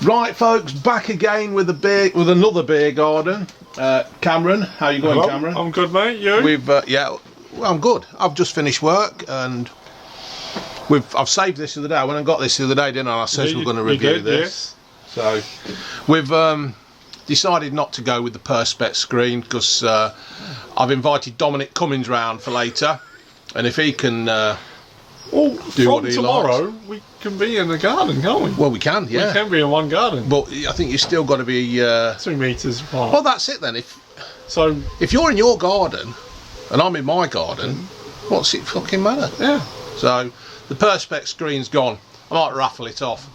Right, folks, back again with another beer garden. Cameron, how you going? Hello. Cameron? I'm good, mate. You? Yeah, well, I'm good. I've just finished work and I've saved this the other day. When I got this the other day, didn't I? I said we're going to review this. Yes. So we've decided not to go with the Perspex screen because I've invited Dominic Cummins round for later, and if he can do what he tomorrow, likes. We can be in the garden, can't we? Well, we can, yeah. We can be in one garden. But I think you've still got to be 2 metres apart. Well, that's it then. If you're in your garden and I'm in my garden, what's it fucking matter? Yeah. So the Perspex screen's gone. I might raffle it off.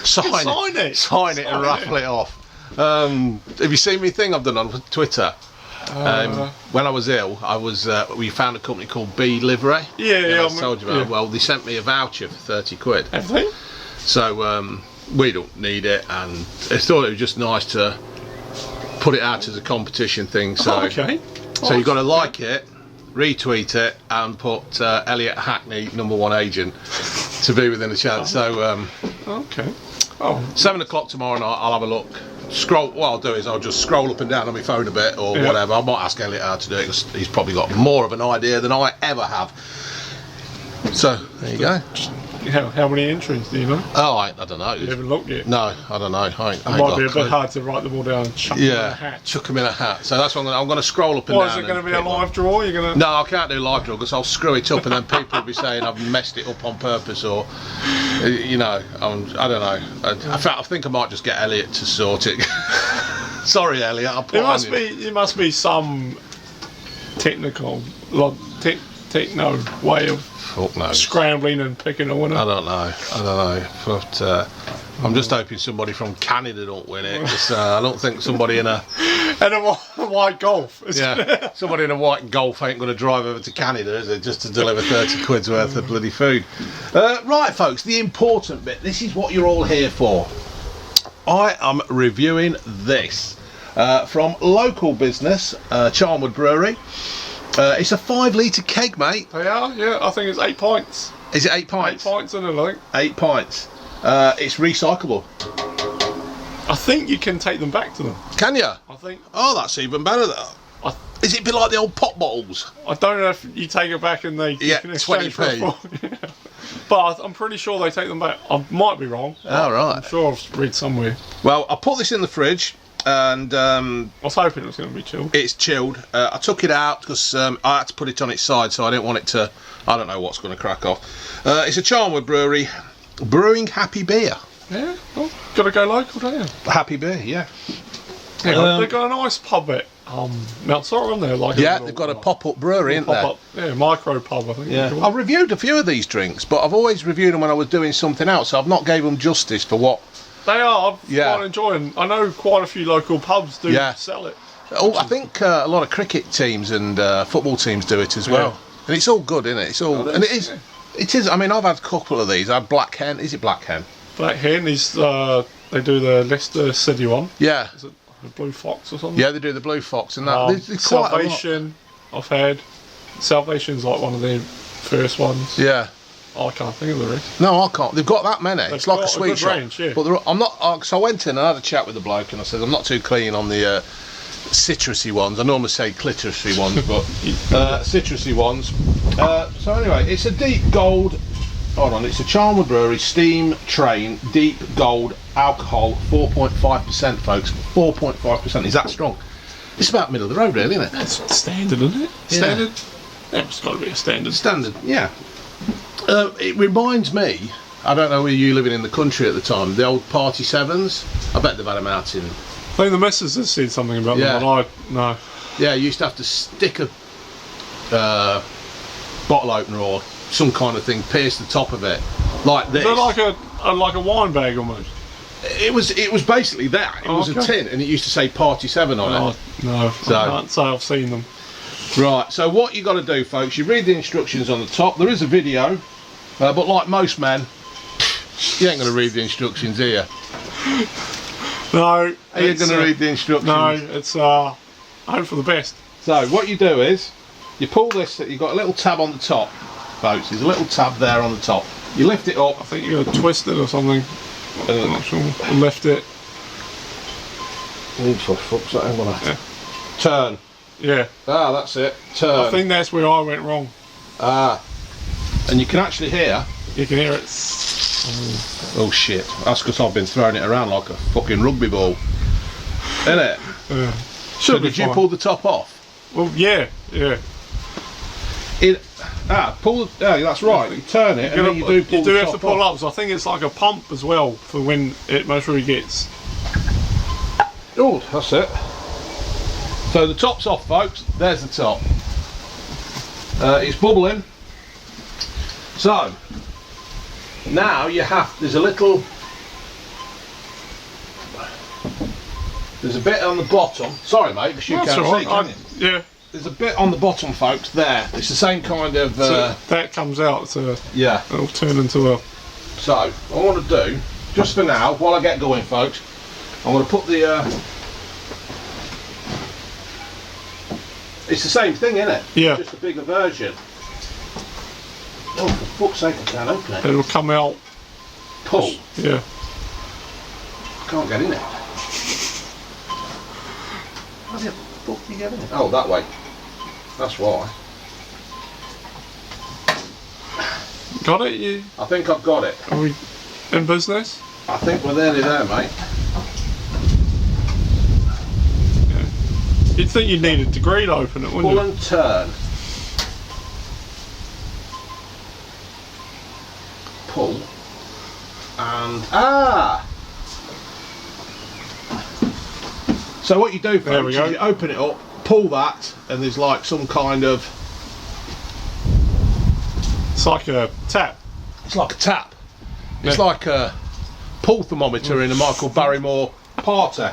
Sign it and raffle it off. Have you seen me thing I've done on Twitter? When I was ill, we found a company called B Livery. Yeah, I told you about. Yeah. Well, they sent me a voucher for 30 quid. Everything? So we don't need it, and I thought it was just nice to put it out as a competition thing. So okay. So you've got to like it, retweet it, and put Elliot Hackney, #1 agent, to be within a chance. So okay. 7 o'clock tomorrow night, I'll have a look. What I'll do is I'll just scroll up and down on my phone a bit or whatever. I might ask Elliot how to do it because he's probably got more of an idea than I ever have. So there you go. How many entries do you know? Oh, I don't know. You haven't looked yet? No, I don't know. It might be a bit hard to write them all down and chuck them in a hat. Chuck them in a hat. So that's what I'm going to scroll up and down. Is it going to be a live draw? You're going to? No, I can't do live draw because I'll screw it up and then people will be saying I've messed it up on purpose or, you know, I don't know. I think I might just get Elliot to sort it. Sorry, Elliot. I'll put there must be some techno way of scrambling and picking a winner. I don't know. But I'm just hoping somebody from Canada don't win it. I don't think somebody in a white Golf. Yeah, somebody in a white Golf ain't going to drive over to Canada, is it, just to deliver 30 quid's worth of bloody food. Right, folks, the important bit. This is what you're all here for. I am reviewing this from local business, Charnwood Brewery. It's a 5 litre keg, mate. They are, yeah. I think it's 8 pints. Is it 8 pints? 8 pints, I think. 8 pints. It's recyclable. I think you can take them back to them. Can you? I think. Oh, that's even better. Is it a bit like the old pop bottles? I don't know if you take it back and they can exchange 20p. But I'm pretty sure they take them back. I might be wrong. Oh, right. I'm sure I've read somewhere. Well, I put this in the fridge. And I was hoping it was going to be chilled. It's chilled. I took it out because I had to put it on its side, so I didn't want it to. I don't know what's going to crack off. It's a Charnwood Brewery, brewing happy beer. Yeah, well, got to go local, don't you? Happy beer, yeah. They've got a nice pub at Mount Sorrow on there, like. Yeah, they've got a pop-up brewery, isn't there? Yeah, micro pub, I think. Yeah, I've reviewed a few of these drinks, but I've always reviewed them when I was doing something else, so I've not gave them justice for what. They are. I'm quite enjoying. I know quite a few local pubs do sell it. Oh, I think a lot of cricket teams and football teams do it as well. And it's all good, isn't it? It's all, and it is. Yeah. It is. I mean, I've had a couple of these. I had Black Hen. Is it Black Hen? Black Hen is. They do the Leicester City one. Yeah. Is it the Blue Fox or something? Yeah, they do the Blue Fox and that. There's Salvation. I've had. Salvation's like one of their first ones. Yeah. I can't think of the rest. No, I can't. They've got that many. It's like a sweet shop. Range, yeah. But I'm not. So I went in and had a chat with the bloke, and I said I'm not too keen on the citrusy ones. I normally say clitorusy ones, but citrusy ones. So anyway, it's a deep gold. Hold on, it's a Charnwood Brewery Steam Train Deep Gold Alcohol, 4.5%, folks. 4.5%. Is that strong? It's about middle of the road, really, isn't it? That's standard, isn't it? Standard. Yeah, it's got to be a standard. Standard, yeah. It reminds me, I don't know where you living in the country at the time, the old Party Sevens. I bet they've had them out in. I think the missus has said something about them, but no. Yeah, you used to have to stick a bottle opener or some kind of thing, pierce the top of it, like this. Is that like a wine bag almost? It was basically that. It was a tin, and it used to say Party 7 on it. No, I can't say I've seen them. Right, so what you got to do, folks, you read the instructions on the top. There is a video, but like most men, you ain't going to read the instructions, are you? No. Are you going to read the instructions? No, it's hope for the best. So what you do is, you pull this, you've got a little tab on the top, folks. There's a little tab there on the top. You lift it up. I think you're going to twist it or something. I'm not sure. We left it. For fuck's sake, hang on. Yeah. Turn. Yeah. Ah, that's it. Turn. I think that's where I went wrong. Ah. And you can actually hear. You can hear it. Oh shit. That's because I've been throwing it around like a fucking rugby ball. Innit? Yeah. So did you pull the top off? Well, yeah. That's right. You turn it and then you do pull the have top to pull off. up. So I think it's like a pump as well for when it most really gets. Oh, that's it. So the top's off, folks. There's the top. It's bubbling. So now there's a bit on the bottom. Sorry, mate, because you That's can't all see, right. can you? Yeah. There's a bit on the bottom, folks. There. It's the same kind of. So that comes out. So yeah. it'll turn into a. So what I want to do, just for now, while I get going, folks, I'm going to put the. It's the same thing, isn't it? Yeah. Just a bigger version. Oh, for fuck's sake, I can't open it. It'll come out. Pull. Yeah. I can't get in it. How the fuck do you get in it? Oh, that way. That's why. Got it? You? I think I've got it. Are we in business? I think we're nearly there, mate. You'd think you needed a degree to open it, wouldn't Pull you? and turn. Pull. And So what you do, There folks, we go. is you open it up, pull that, and there's like some kind of. It's like a tap. It's like a tap. It's Yeah. like a pull thermometer in a Michael Barrymore party.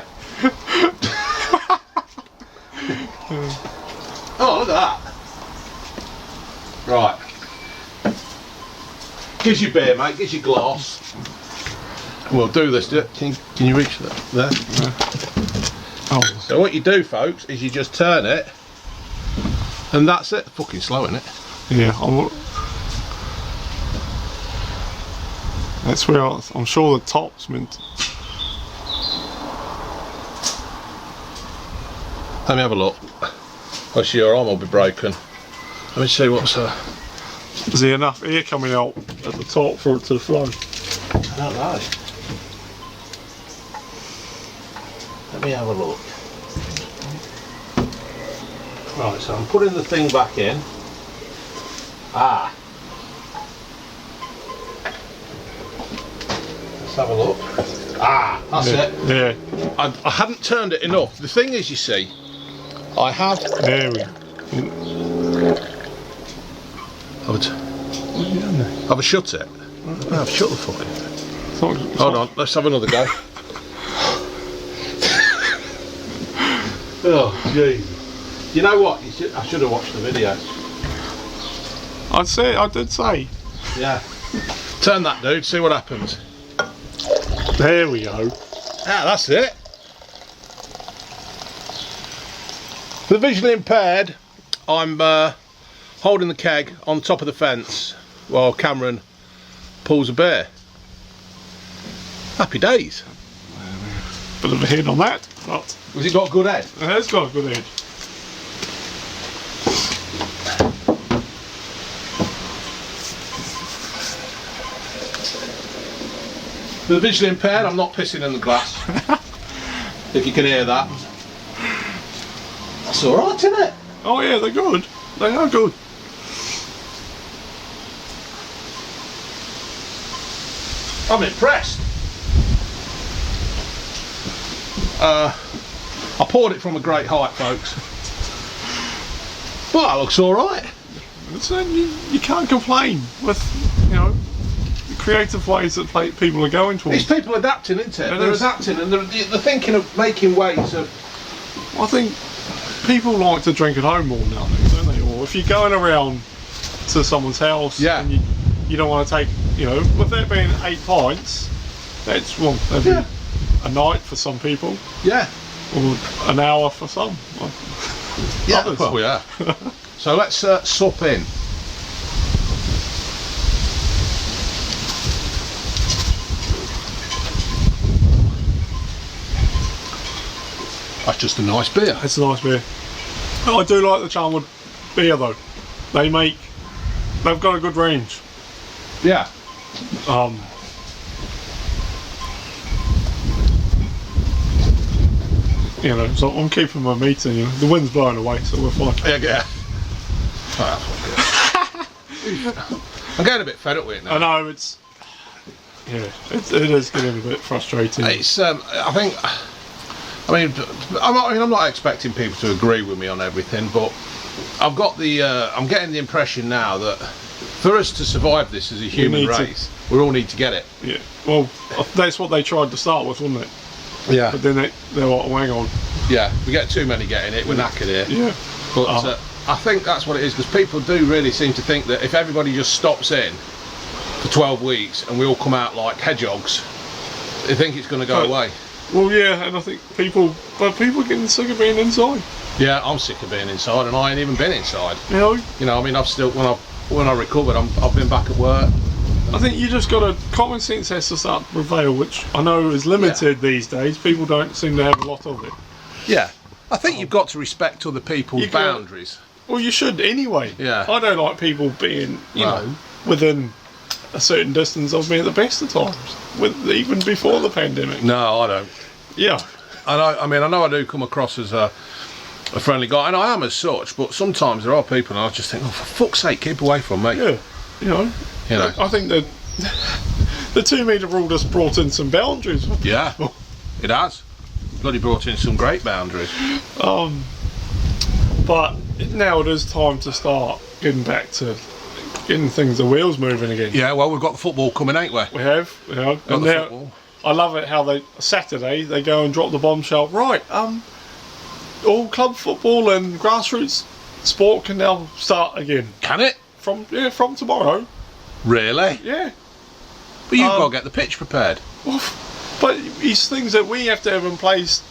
Oh, look at that. Right. Gives you beer, mate. Gives you glass. We'll do this. Can you reach that? There? Oh. So what you do, folks, is you just turn it, and that's it. Fucking slow, isn't it? Yeah. That's where I'm sure the top's meant. Let me have a look. Oh, see, your arm will be broken. Let me see what's. Is there enough air coming out at the top for it to flow? I don't know. Let me have a look. Right, so I'm putting the thing back in. Let's have a look. That's it. Yeah. I hadn't turned it enough. The thing is, you see, I have. There we go. Have I shut it? No, I've shut the fucking thing. Hold on, let's have another go. Oh, jeez. You know what? I should have watched the video. I did say. Yeah. Turn that, dude. See what happens. There we go. That's it. For the visually impaired, I'm holding the keg on top of the fence while Cameron pulls a beer. Happy days. Bit of a head on that, but Was it got a good head? it has got a good head. For the visually impaired, I'm not pissing in the glass. If you can hear that. That's alright, isn't it? Oh yeah, they're good. They are good. I'm impressed. I poured it from a great height, folks. Well, that looks alright. So you can't complain with, the creative ways that people are going towards. It's people adapting, isn't it? They're adapting and they're thinking of making ways of. I think people like to drink at home more nowadays, don't they? Or if you're going around to someone's house and you don't want to take, with that being 8 pints, that'd be a night for some people. Yeah. Or an hour for some. Yeah. Others. Well, yeah. So let's sup in. That's just a nice beer. It's a nice beer. I do like the Charnwood beer though. They've got a good range. Yeah. You know, so I'm keeping my meeting. You know, the wind's blowing away, so we're fine. Yeah. Oh, that's good. I'm getting a bit fed up with it now. I know it's. Yeah, it is getting a bit frustrating. It's. I'm not expecting people to agree with me on everything, but I've got the. I'm getting the impression now that for us to survive this as a human race, we all need to get it. Yeah. Well, that's what they tried to start with, wasn't it? Yeah. But then they're like, hang on. Yeah, we get too many getting it. We're knackered here. Yeah. But I think that's what it is, because people do really seem to think that if everybody just stops in for 12 weeks and we all come out like hedgehogs, they think it's going to go away. Well, yeah, and I think people are getting sick of being inside. Yeah, I'm sick of being inside, and I ain't even been inside. You know, I mean, I've still when I recovered, I've been back at work. I think you just got to, common sense has to start to prevail, which I know is limited these days. People don't seem to have a lot of it. Yeah, I think you've got to respect other people's boundaries. Well, you should anyway. Yeah. I don't like people being, you know, within a certain distance of me at the best of times, even before the pandemic. No, I don't. Yeah. I know I do come across as a friendly guy, and I am as such, but sometimes there are people and I just think, oh, for fuck's sake, keep away from me. Yeah. You know. I think that the 2 metre rule just brought in some boundaries. Yeah, it has. Bloody brought in some great boundaries. But now it is time to start getting back to getting the wheels moving again. Yeah, well, we've got the football coming, ain't we? We have. And now, I love it how Saturday they go and drop the bombshell. Right, all club football and grassroots sport can now start again. Can it? From tomorrow. Really? Yeah. But you've got to get the pitch prepared. Well, but these things that we have to have in place,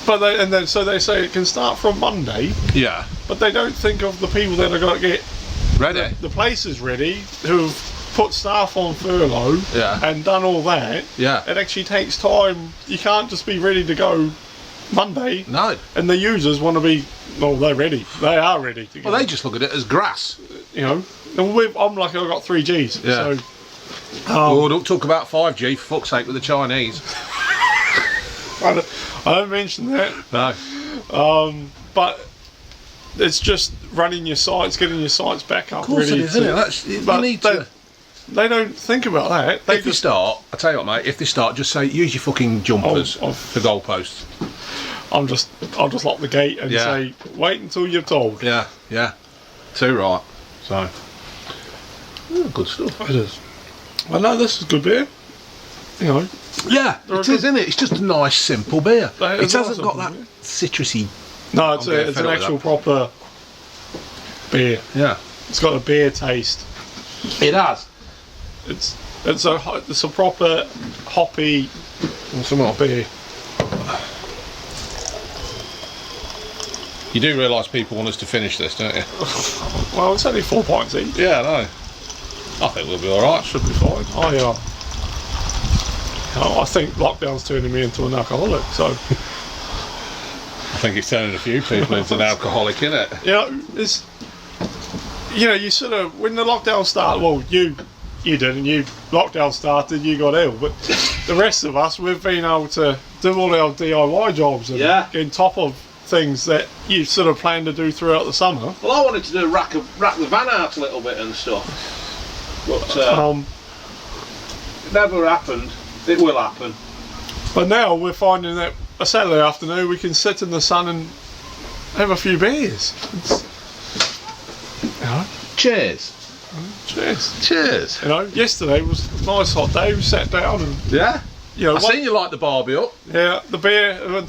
so they say it can start from Monday. Yeah. But they don't think of the people that are going to get ready. The places ready, who've put staff on furlough. Yeah. And done all that. Yeah. It actually takes time. You can't just be ready to go Monday. No. And the users want to be. Well, they're ready. They are ready to go. Well, they just look at it as grass. You know. I'm lucky I got 3Gs. Yeah. So, don't talk about 5G, for fuck's sake, with the Chinese. I don't mention that. No. But it's just running your sites, getting your sites back up. Of course ready it is, isn't it? They don't think about that. I tell you what, mate, if they start, just say, use your fucking jumpers for goalposts. I'll just lock the gate and say, wait until you're told. Yeah. Too right. So... good stuff. It is. I know this is good beer. You know. Yeah, it is, isn't it? It's just a nice, simple beer. It hasn't got that citrusy. No, it's an actual proper beer. Yeah, it's got a beer taste. It has. It's a proper hoppy. Some more beer. You do realise people want us to finish this, don't you? Well, it's only 4 pints each. Yeah, I know. I think we'll be alright. Should be fine. I think lockdown's turning me into an alcoholic, so... I think it's turning a few people into an alcoholic, innit? Yeah, it's... You know, you sort of... When the lockdown started, well, you didn't. Lockdown started, you got ill, but the rest of us, we've been able to do all our DIY jobs and get on top of things that you sort of planned to do throughout the summer. Well, I wanted to do rack the van out a little bit and stuff. But it never happened. It will happen. But now we're finding that a Saturday afternoon we can sit in the sun and have a few beers. Cheers. Cheers. You know, yesterday was a nice hot day. We sat down and I seen you light the barbie up. Yeah, the beer.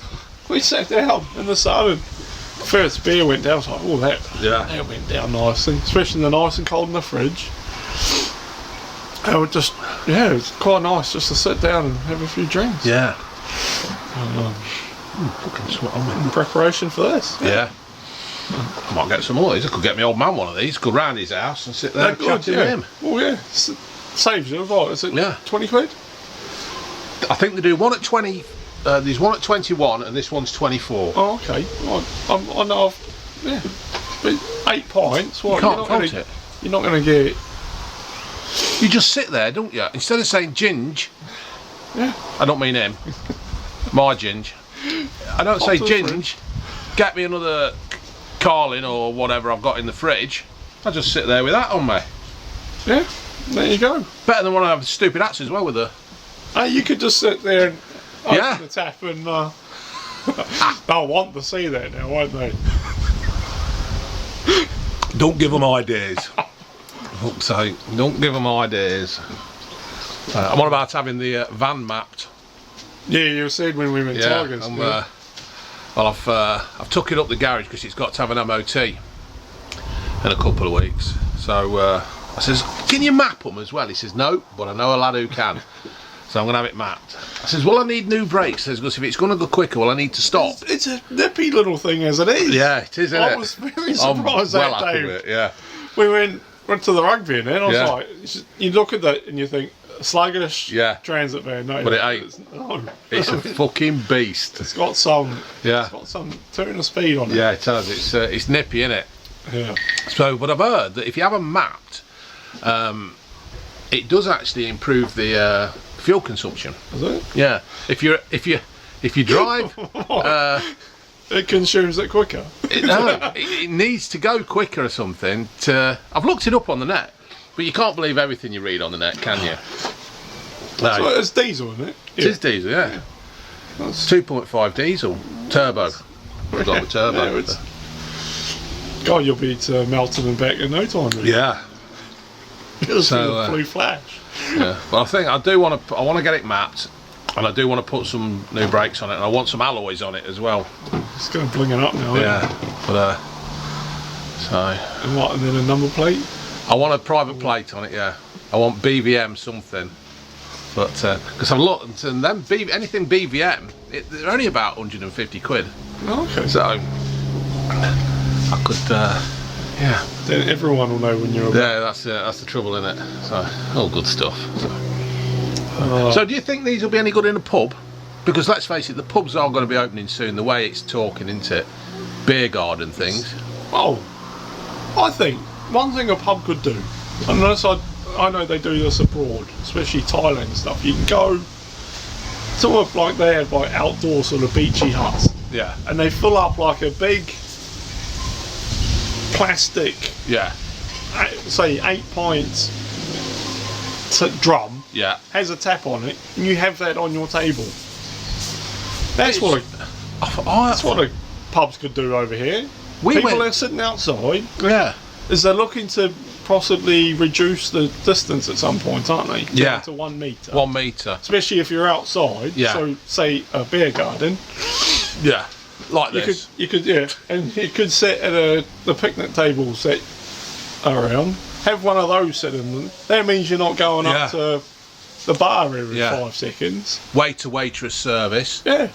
We sat down in the sun and first beer went down. I was like, that went down nicely, especially the nice and cold in the fridge. And it was quite nice just to sit down and have a few drinks. Yeah. Fucking sweat on me. In preparation for this. Yeah. I might get some more of these. I could get my old man one of these, go round his house and sit there and chat to him. Well, yeah. Saves you, what, is it 20 quid? I think they do one at 20 there's one at 21 and this one's 24. Oh, okay. I know. Yeah, but 8 pints. What? You can't fault it. You're not going to get. You just sit there, don't you? Instead of saying Ginge, yeah. I don't mean him. My Ginge. I don't say Ginge. Get me another Carlin or whatever I've got in the fridge. I just sit there with that on me. Yeah, there you go. Better than when I have stupid hats as well with her. You could just sit there and open the tap and they'll want to see that now, won't they? Don't give them ideas. Fuck's sake, don't give them ideas. I'm on about having the van mapped. Yeah, you said when we went Tigers. Well, I've took it up the garage because it's got to have an MOT in a couple of weeks. So I says, can you map them as well? He says, no, but I know a lad who can. So I'm going to have it mapped. I says, well, I need new brakes. He says, because if it's going to go quicker, well, I need to stop. It's a nippy little thing as it is. Yeah, it is, isn't it? I was very surprised that day. With it, yeah. We went to the rugby and then I was like, you look at that and you think, sluggish transit van. No, but it ain't. It's a fucking beast. It's got some turn of speed on it. Yeah, it does. It's nippy, isn't it? Yeah. So, but I've heard that if you have them mapped, it does actually improve the fuel consumption. Does it? Yeah. If you drive, it consumes it quicker. It needs to go quicker or something. I've looked it up on the net, but you can't believe everything you read on the net, can you? No. So it's diesel, isn't it? It is diesel, yeah. It's 2.5 diesel turbo. We've got the turbo. Yeah, God, you'll be melting and back in no time. Really. Yeah. You'll see the blue flash. Yeah, but I think I want to get it mapped, and I do want to put some new brakes on it, and I want some alloys on it as well. It's going to bling it up now. Yeah, but And what? And then a number plate. I want a private plate on it. Yeah, I want BVM something, but because I've looked and then anything BVM, they're only about 150 quid. Okay. So I could. Yeah. Then everyone will know when you're. Yeah, that's the trouble, isn't it? So all good stuff. So do you think these will be any good in a pub? Because let's face it, the pubs are going to be opening soon. The way it's talking, isn't it? Beer garden things. Oh, I think one thing a pub could do, unless I know they do this abroad, especially Thailand and stuff. You can go, sort of like they have like outdoor sort of beachy huts. Yeah. And they fill up like a big plastic, say 8 pints drum, has a tap on it, and you have that on your table. That's what the pubs could do over here. People are sitting outside. Yeah. Is they're looking to possibly reduce the distance at some point, aren't they? Yeah. To 1 metre. 1 metre. Especially if you're outside. Yeah. So, say a beer garden. Yeah. Like this. You could, and you could sit at the picnic table, sit around, have one of those sitting. That means you're not going up to the bar every 5 seconds. Waitress service. Yeah.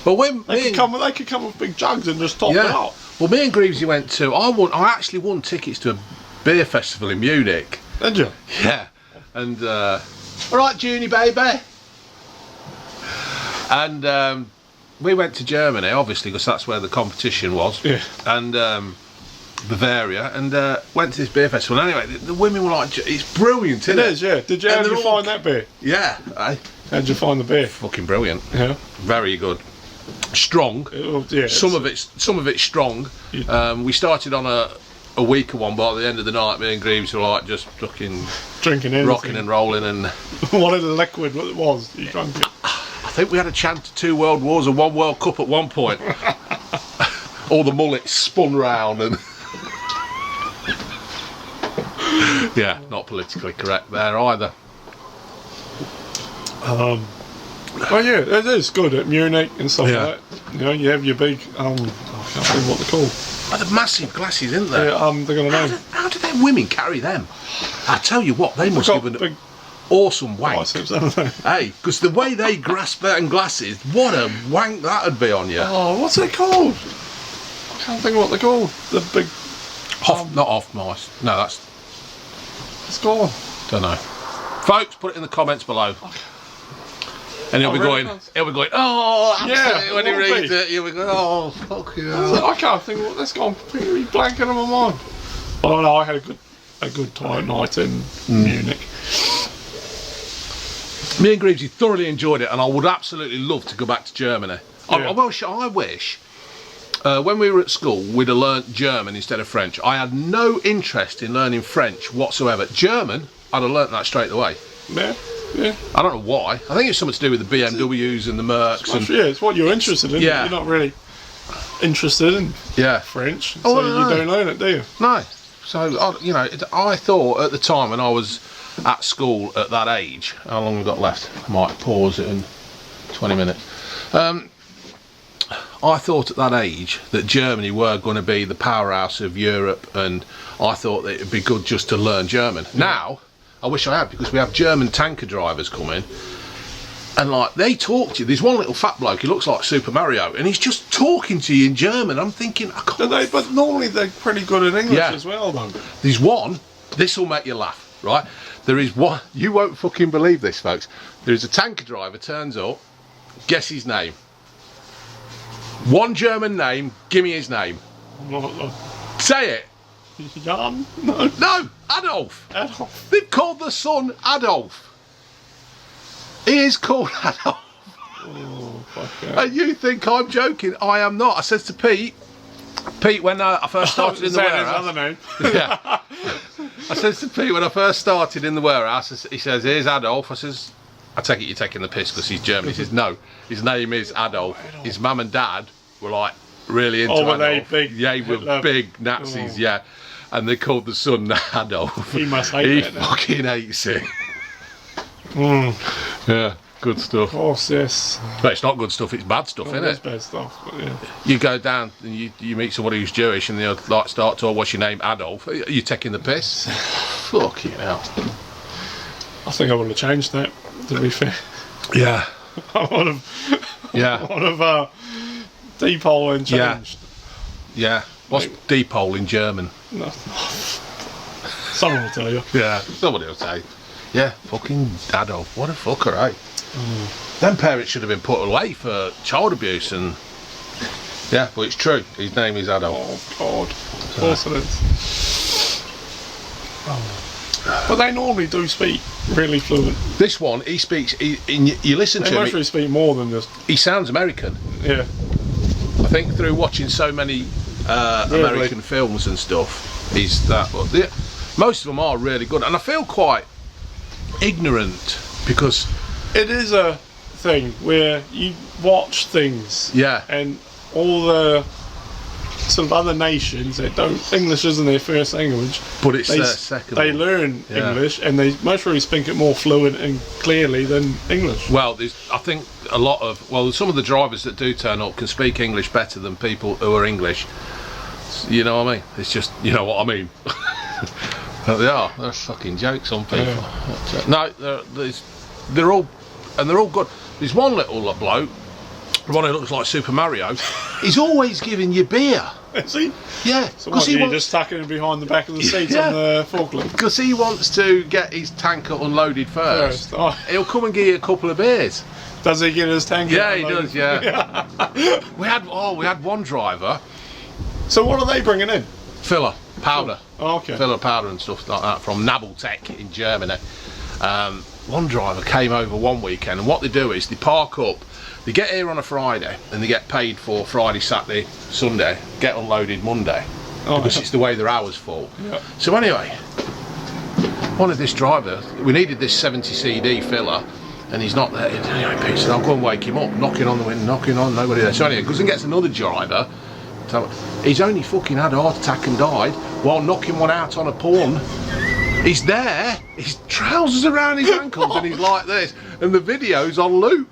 But when they could come with big jugs and just top it up. Well, me and Greavesy went to. I actually won tickets to a beer festival in Munich. Did you? Yeah. And all right, Junie baby. And we went to Germany, obviously, because that's where the competition was. Yeah. And Bavaria, and went to this beer festival. And anyway, the women were like, "It's brilliant, isn't it?" It is, yeah. How did you find that beer? Yeah. How did you find the beer? Fucking brilliant. Yeah. Very good. Strong. Some of it's strong. We started on a weaker one, but at the end of the night, me and Greaves were like just fucking drinking anything. Rocking and rolling and. What a liquid it was. You drank it. I think we had a chant of 2 world wars and 1 World Cup at one point. All the mullets spun round and. Yeah, not politically correct there either. Well, yeah, it is good at Munich and stuff like that. You know, you have your big, I can't think what they're called. Oh, they're massive glasses, isn't they? Yeah, they're going to know. How do them women carry them? I tell you what, they must give an awesome wank. Hey, because the way they grasp them glasses, what a wank that'd be on you. Oh, what's it called? I can't think of what they're called. The big... not off mice. No, that's... It's gone. Don't know. Folks, put it in the comments below. And he'll be going, oh, absolutely. Yeah, When he reads it, he'll be going, oh, fuck you. I can't think. That's gone completely blank in my mind. But I had a good time night in Munich. Me and Greavesy thoroughly enjoyed it, and I would absolutely love to go back to Germany. Yeah. I wish when we were at school we'd have learnt German instead of French. I had no interest in learning French whatsoever. German, I'd have learnt that straight away. Yeah. Yeah. I don't know why. I think it's something to do with the BMWs and the Mercs. It's what you're interested in. Yeah. You're not really interested in French, so you don't learn it, do you? No. So, I thought at the time when I was at school at that age, how long have we got left? I might pause it in 20 minutes. I thought at that age that Germany were going to be the powerhouse of Europe, and I thought that it'd be good just to learn German. Yeah. Now, I wish I had, because we have German tanker drivers coming, and like they talk to you. There's one little fat bloke, he looks like Super Mario, and he's just talking to you in German. I'm thinking, I can't. But normally they're pretty good in English as well, though. There's one, this will make you laugh, right? There is one, you won't fucking believe this, folks. There is a tanker driver, turns up, guess his name. One German name, give me his name. Say it. Jan? No, Adolf. Adolf. They've called the son Adolf. He is called Adolf. Oh, fuck yeah. And you think I'm joking? I am not. I said to Pete, when I first started in the warehouse. His other name. Yeah. I said to Pete when I first started in the warehouse, he says, here's Adolf. I says, I take it you're taking the piss because he's German. He says, no, his name is Adolf. His mum and dad were like really into Adolf. They big? Yeah, they were big Nazis, yeah. And they called the son Adolf. He must hate it. He fucking hates it. Mm. Yeah, good stuff. Of course, yes. But it's not good stuff, it's bad stuff, isn't it? It's bad stuff, but yeah. You go down and you meet somebody who's Jewish and they'll like start to, what's your name, Adolf? Are you taking the piss? Fucking hell. I think I would have changed that, to be fair. Yeah. I would have. Yeah. I would have depole and changed. Yeah. What's depole in German? No. Someone will tell you. Yeah, somebody will say. Yeah, fucking Adolf. What a fucker, eh? Them parents should have been put away for child abuse and... Yeah, but it's true. His name is Adolf. Oh, God. Of course it is. But they normally do speak really fluent. This one, he speaks... you listen to him... They mostly speak more than this. He sounds American. Yeah. I think through watching so many American films and stuff, he's that... But most of them are really good. And I feel quite ignorant because... It is a thing where you watch things. Yeah. And all the sort of other nations that don't... English isn't their first language. But it's their second. They learn English and they mostly speak it more fluent and clearly than English. Well, I think a lot of... Well, some of the drivers that do turn up can speak English better than people who are English. You know what I mean? It's just... You know what I mean? They're fucking jokes on people. Yeah. No, they're all... And they're all good. There's one little bloke, the one who looks like Super Mario, he's always giving you beer. Is he? Yeah. So what, you just tucking him behind the back of the seat on the forklift? Because he wants to get his tanker unloaded first. Oh. He'll come and give you a couple of beers. Does he get his tanker unloaded? He does, yeah. we had one driver. So what are they bringing in? Filler, powder. Oh, okay. Filler powder and stuff like that from Nabeltech in Germany. One driver came over one weekend, and what they do is they park up, they get here on a Friday and they get paid for Friday, Saturday, Sunday, get unloaded Monday, because it's the way their hours fall. Yeah. So anyway, one of this driver, we needed this 70 CD filler and he's not there. Anyway, Pete said, I'll go and wake him up, knocking on the window, knocking on, nobody there. So anyway, goes and gets another driver. He's only fucking had a heart attack and died while knocking one out on a porn. He's there, his trousers around his ankles and he's like this, and the video's on loop.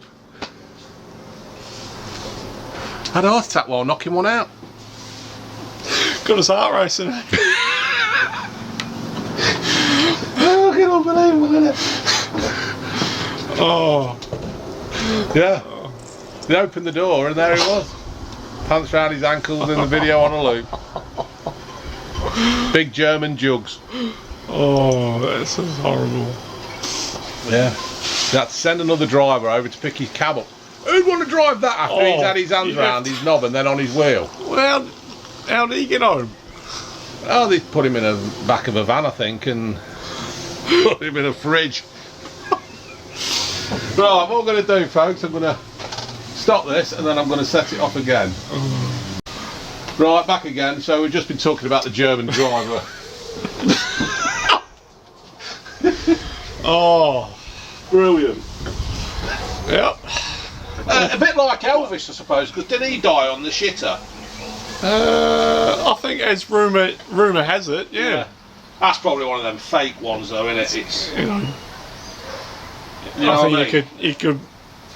Had a heart attack while knocking one out. Got his heart racing. Fucking unbelievable, isn't it? Oh. Yeah. They opened the door and there he was. Pants round his ankles and the video on a loop. Big German jugs. Oh, this is horrible. Yeah. had to send another driver over to pick his cab up. Who'd want to drive that after he's had his hands round his knob and then on his wheel? Well, how did he get home? Oh, they put him in the back of a van, I think, and put him in a fridge. Right, what I'm going to do, folks, I'm going to stop this and then I'm going to set it off again. Right, back again. So we've just been talking about the German driver. Oh, brilliant. Yep. A bit like Elvis, I suppose, because didn't he die on the shitter? I think as rumour has it, yeah. That's probably one of them fake ones, though, isn't it? It's, you know I think you could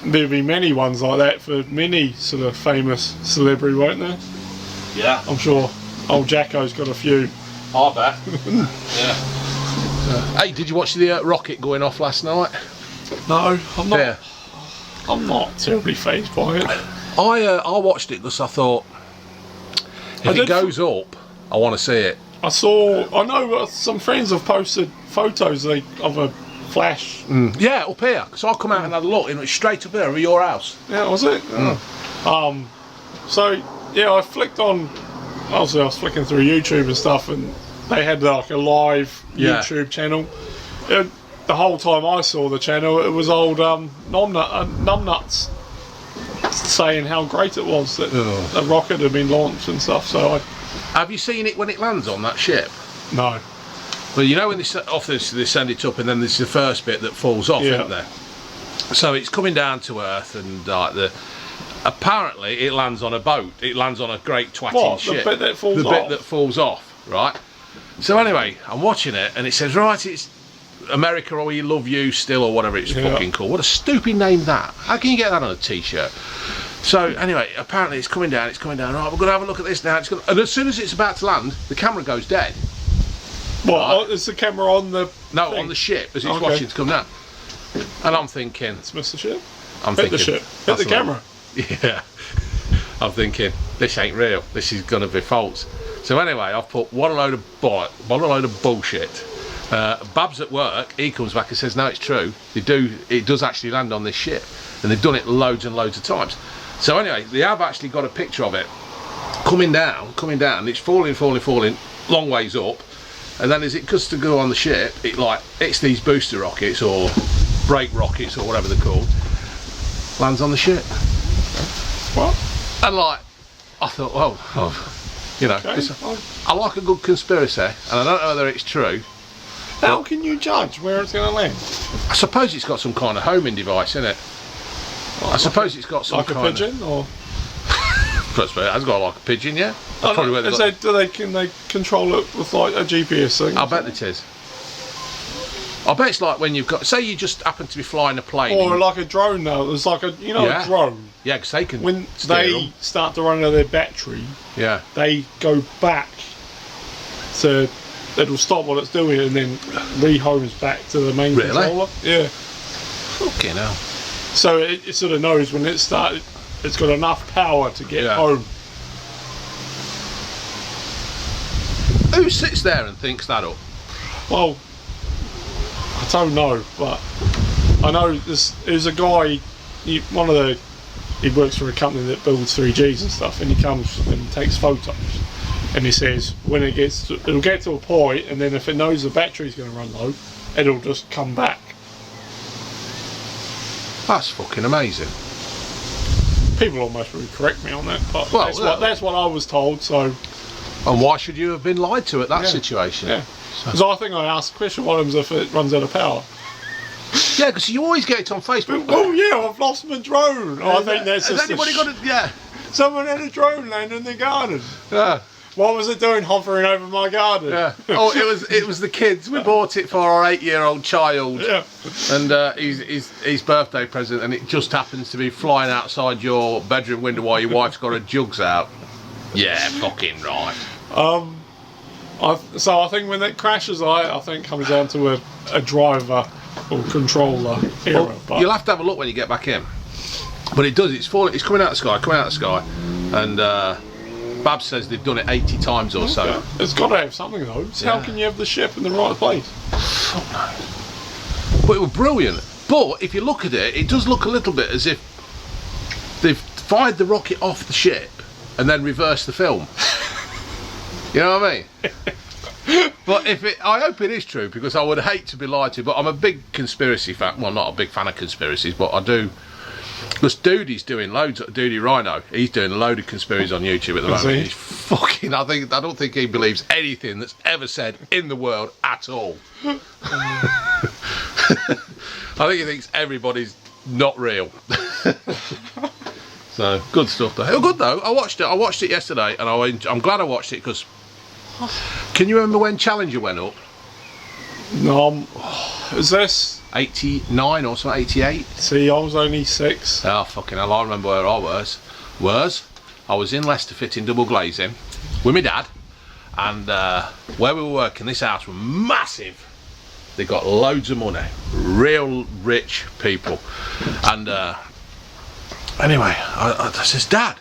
there'd be many ones like that for many sort of famous celebrity, won't there? Yeah. I'm sure old Jacko's got a few. I bet. Yeah. Hey, did you watch the rocket going off last night? No, I'm not. Yeah. I'm not terribly fazed by it. I watched it because I thought if it goes up, I want to see it. I know some friends have posted photos of a flash. Yeah, up here. So I come out and had a look, and it was straight up here over your house. Yeah, was it? So yeah, I flicked on. Obviously, I was flicking through YouTube and stuff, and they had like a live YouTube channel. The whole time I saw the channel, it was old numbnuts saying how great it was that a rocket had been launched and stuff. So have you seen it when it lands on that ship? No. Well, you know when they send it up, and then there's the first bit that falls off, isn't there? So it's coming down to Earth, and apparently it lands on a boat. It lands on a great twatting ship. The bit that falls off? The bit that falls off, right? So anyway, I'm watching it, and it says, right, it's America or we love you still, or whatever it's fucking called. What a stupid name that. How can you get that on a t-shirt? So anyway, apparently it's coming down, right, we're going to have a look at this now. And as soon as it's about to land, the camera goes dead. What, is the camera on the No, thing? on the ship, as it's watching it come down. And I'm thinking... It's missed the ship? I'm Hit thinking... the ship. Hit the camera. Yeah. I'm thinking, this ain't real. This is going to be false. So anyway, I've put what a load of bullshit. Babs at work, he comes back and says, no, it's true. It does actually land on this ship. And they've done it loads and loads of times. So anyway, they have actually got a picture of it coming down, it's falling, long ways up. And then as it goes to go on the ship, it's these booster rockets or brake rockets or whatever they're called, lands on the ship. What? And I thought, I like a good conspiracy, and I don't know whether it's true. How can you judge where it's going to land? I suppose it's got some kind of homing device in it. I suppose it's got some like kind a pigeon, or it has got like a pigeon, yeah. Probably where can they control it with like a GPS thing? I bet it is. I bet it's like when you've got, say you just happen to be flying a plane, or like a drone. Though there's like a a drone. Yeah, because they can. When they start to run out of their battery, they go back to. It'll stop what it's doing and then re-homes back to the main controller. Yeah. Fucking hell. So it sort of knows when it started, it's got enough power to get home. Who sits there and thinks that up? Well, I don't know, but I know there's a guy, he works for a company that builds 3Gs and stuff, and he comes and takes photos. And he says when it'll get to a point, and then if it knows the battery's going to run low, it'll just come back. That's fucking amazing. People almost would correct me on that, but that's what I was told. So. And why should you have been lied to at that situation? Yeah. Because I think I asked the question, what happens if it runs out of power? Yeah, because you always get it on Facebook. Oh yeah, I've lost my drone. I think that's has anybody got it? Yeah. Someone had a drone land in their garden. Yeah. What was it doing hovering over my garden? Yeah. Oh, it was the kids. We bought it for our 8-year-old child. Yeah. And his birthday present, and it just happens to be flying outside your bedroom window while your wife's got her jugs out. Yeah, fucking right. So I think when that crashes, I think comes down to a driver or controller error. Well, but you'll have to have a look when you get back in. But it does. It's coming out of the sky, and. Babs says they've done it 80 times or so. Yeah. It's got to have something though. So how can you have the ship in the right place? Fuck no. But it was brilliant. But if you look at it, it does look a little bit as if they've fired the rocket off the ship and then reversed the film. You know what I mean? But I hope it is true, because I would hate to be lied to. But I'm a big conspiracy fan. Well, not a big fan of conspiracies, but I do. Because Dude's doing loads. Dude Rhino, he's doing a load of conspiracies on YouTube at the moment. He's fucking. I don't think he believes anything that's ever said in the world at all. I think he thinks everybody's not real. So good stuff though. Oh, good though. I watched it yesterday, and I'm glad I watched it, because. Can you remember when Challenger went up? No. Is this 89 or something? 88? See, I was only 6. Oh fucking hell! I remember where I was. I was in Leicester fitting double glazing with my dad, and where we were working, this house was massive. They got loads of money, real rich people, and anyway, I says, Dad,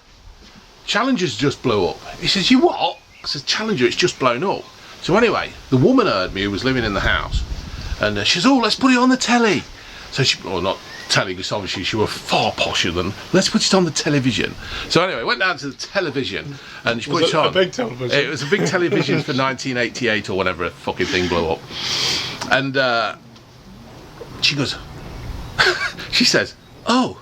Challenger's just blew up. He says, you what? I said, Challenger, it's just blown up. So anyway, the woman heard me, who was living in the house, and she says, oh, let's put it on the telly. So not telly, because obviously she was far posher than, let's put it on the television. So anyway, went down to the television, and she put it on. A big television? It was a big television for 1988 or whatever a fucking thing blew up. And she goes, she says, oh,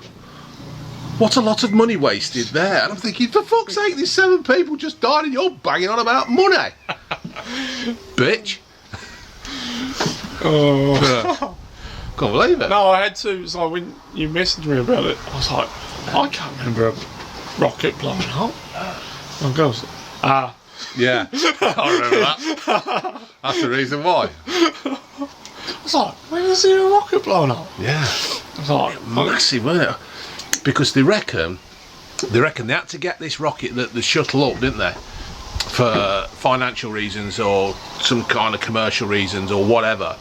what a lot of money wasted there. And I'm thinking, for fuck's sake, there's 7 people just died and you're banging on about money. Bitch. Oh. Can't believe it. No, I had to. It's like when you messaged me about it, I was like, I can't remember a rocket blowing up. Oh, gosh. Yeah, I remember that. That's the reason why. I was like, when is there a rocket blowing up? Yeah. I was like, massive, wasn't it? Because they reckon they had to get this rocket, the shuttle up, didn't they? For financial reasons or some kind of commercial reasons or whatever.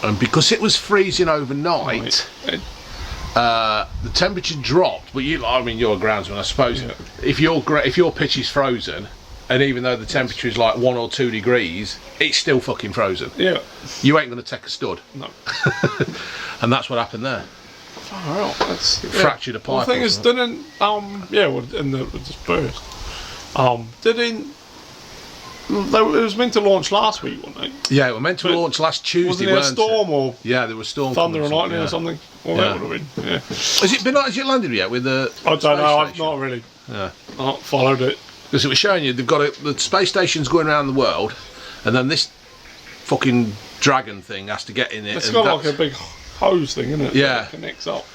And because it was freezing overnight, the temperature dropped. But you're a groundsman, I suppose. Yeah. If your pitch is frozen, and even though the temperature is like 1 or 2 degrees, it's still fucking frozen. Yeah. You ain't going to take a stud. No. And that's what happened there. Oh, that's fractured a pipe. The thing is, didn't in the burst. It was meant to launch last week, wasn't it? Yeah, it was meant to launch last Tuesday. Wasn't there a storm or? Yeah, there was storm. Thunder and lightning or something. Well, that would have been. Yeah. Has it landed yet with the? I don't know. I've not really. Yeah. Not followed it. Because it was showing you they've got the space station's going around the world, and then this fucking dragon thing has to get in it. It's got like a big hose thing, isn't it? Yeah. That connects up.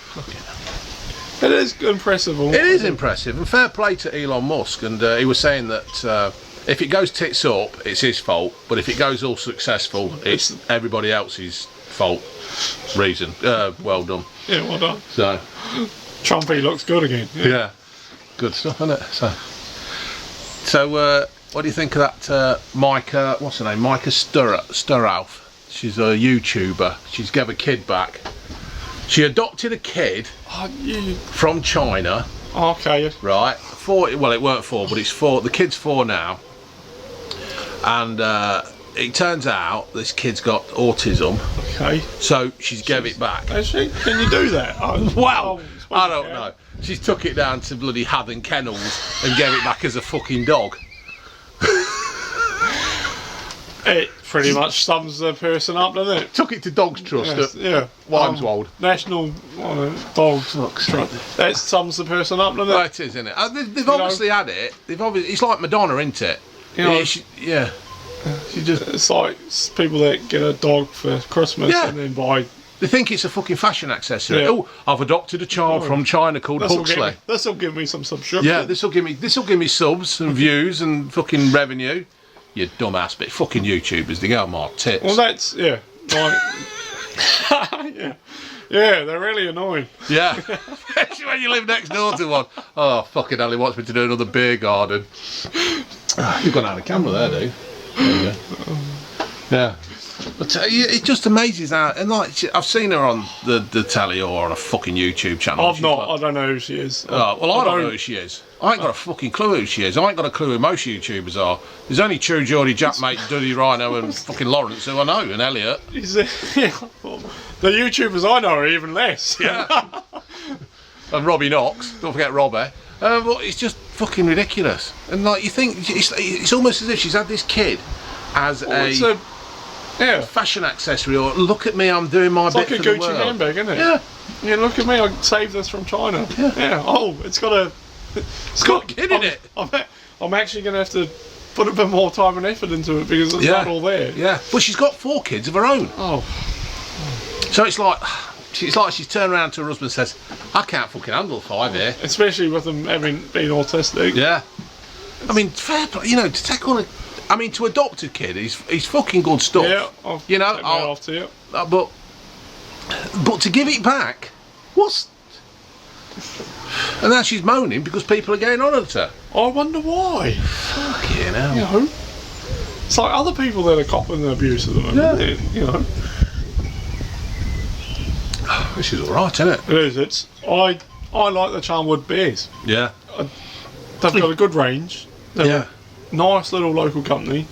It is impressive. It is impressive, and fair play to Elon Musk. And he was saying that if it goes tits up, it's his fault. But if it goes all successful, it's everybody else's fault. Reason. Well done. Yeah, well done. So, Trumpy looks good again. Yeah. Good stuff, isn't it? So what do you think of that Micah, what's her name? Micah Sturralf. She's a YouTuber. She's gave a kid back. She adopted a kid from China. Okay. Right. 4, well, it weren't 4, but it's 4. The kid's 4 now. And it turns out this kid's got autism. Okay. So she's gave it back. Has she? Can you do that? Well, I don't know. She's took it down to bloody Haven Kennels and gave it back as a fucking dog. It pretty much sums the person up, doesn't it? Took it to Dogs Trust at Wimeswold. National Dogs Trust. That sums the person up, doesn't it? Well, it is, isn't it? They've obviously had it. It's like Madonna, isn't it? You know, yeah. It's like people that get a dog for Christmas and then buy. They think it's a fucking fashion accessory. Yeah. Oh, I've adopted a child from China called Huxley. This will give me some subscription. Yeah, this will give me subs and views and fucking revenue. You dumbass, but fucking YouTubers, they go on my tits. Well, that's yeah, they're really annoying. Yeah, especially when you live next door to one. Oh fucking hell, he wants me to do another beer garden. You've gone out of camera there, dude. There you go. Yeah. But it just amazes how, and like I've seen her on the telly or on a fucking YouTube channel. I've not. I don't know who she is. Oh, well, I don't know who she is. I ain't got a fucking clue who she is. I ain't got a clue who most YouTubers are. There's only True Geordie, Jackmate, Duddy Rhino, and fucking Lawrence who I know, and Elliot. The YouTubers I know are even less. Yeah. And Robbie Knox. Don't forget Robbie. But it's just fucking ridiculous. And like you think it's almost as if she's had this kid as a fashion accessory, or look at me, I'm doing my bit for the world. It's like a Gucci handbag, isn't it? Yeah. Yeah, look at me, I saved this from China. Yeah. Oh, it's got a kid in it. I'm actually going to have to put a bit more time and effort into it because it's not all there. Yeah. Well, she's got 4 kids of her own. Oh. So it's like she's turned around to her husband and says, I can't fucking handle 5 here. Especially with them having been autistic. Yeah. I mean, fair play, you know, to take on to adopt a kid, he's fucking good stuff. Yeah, I'll off to you. But to give it back, and now she's moaning because people are getting on at her. I wonder why. Fucking hell. You know, it's like other people that are copping the abuse at the moment. Yeah. You know. This is alright, isn't it? It is. It's I like the Charnwood beers. Yeah. They've got a good range. They're a nice little local company.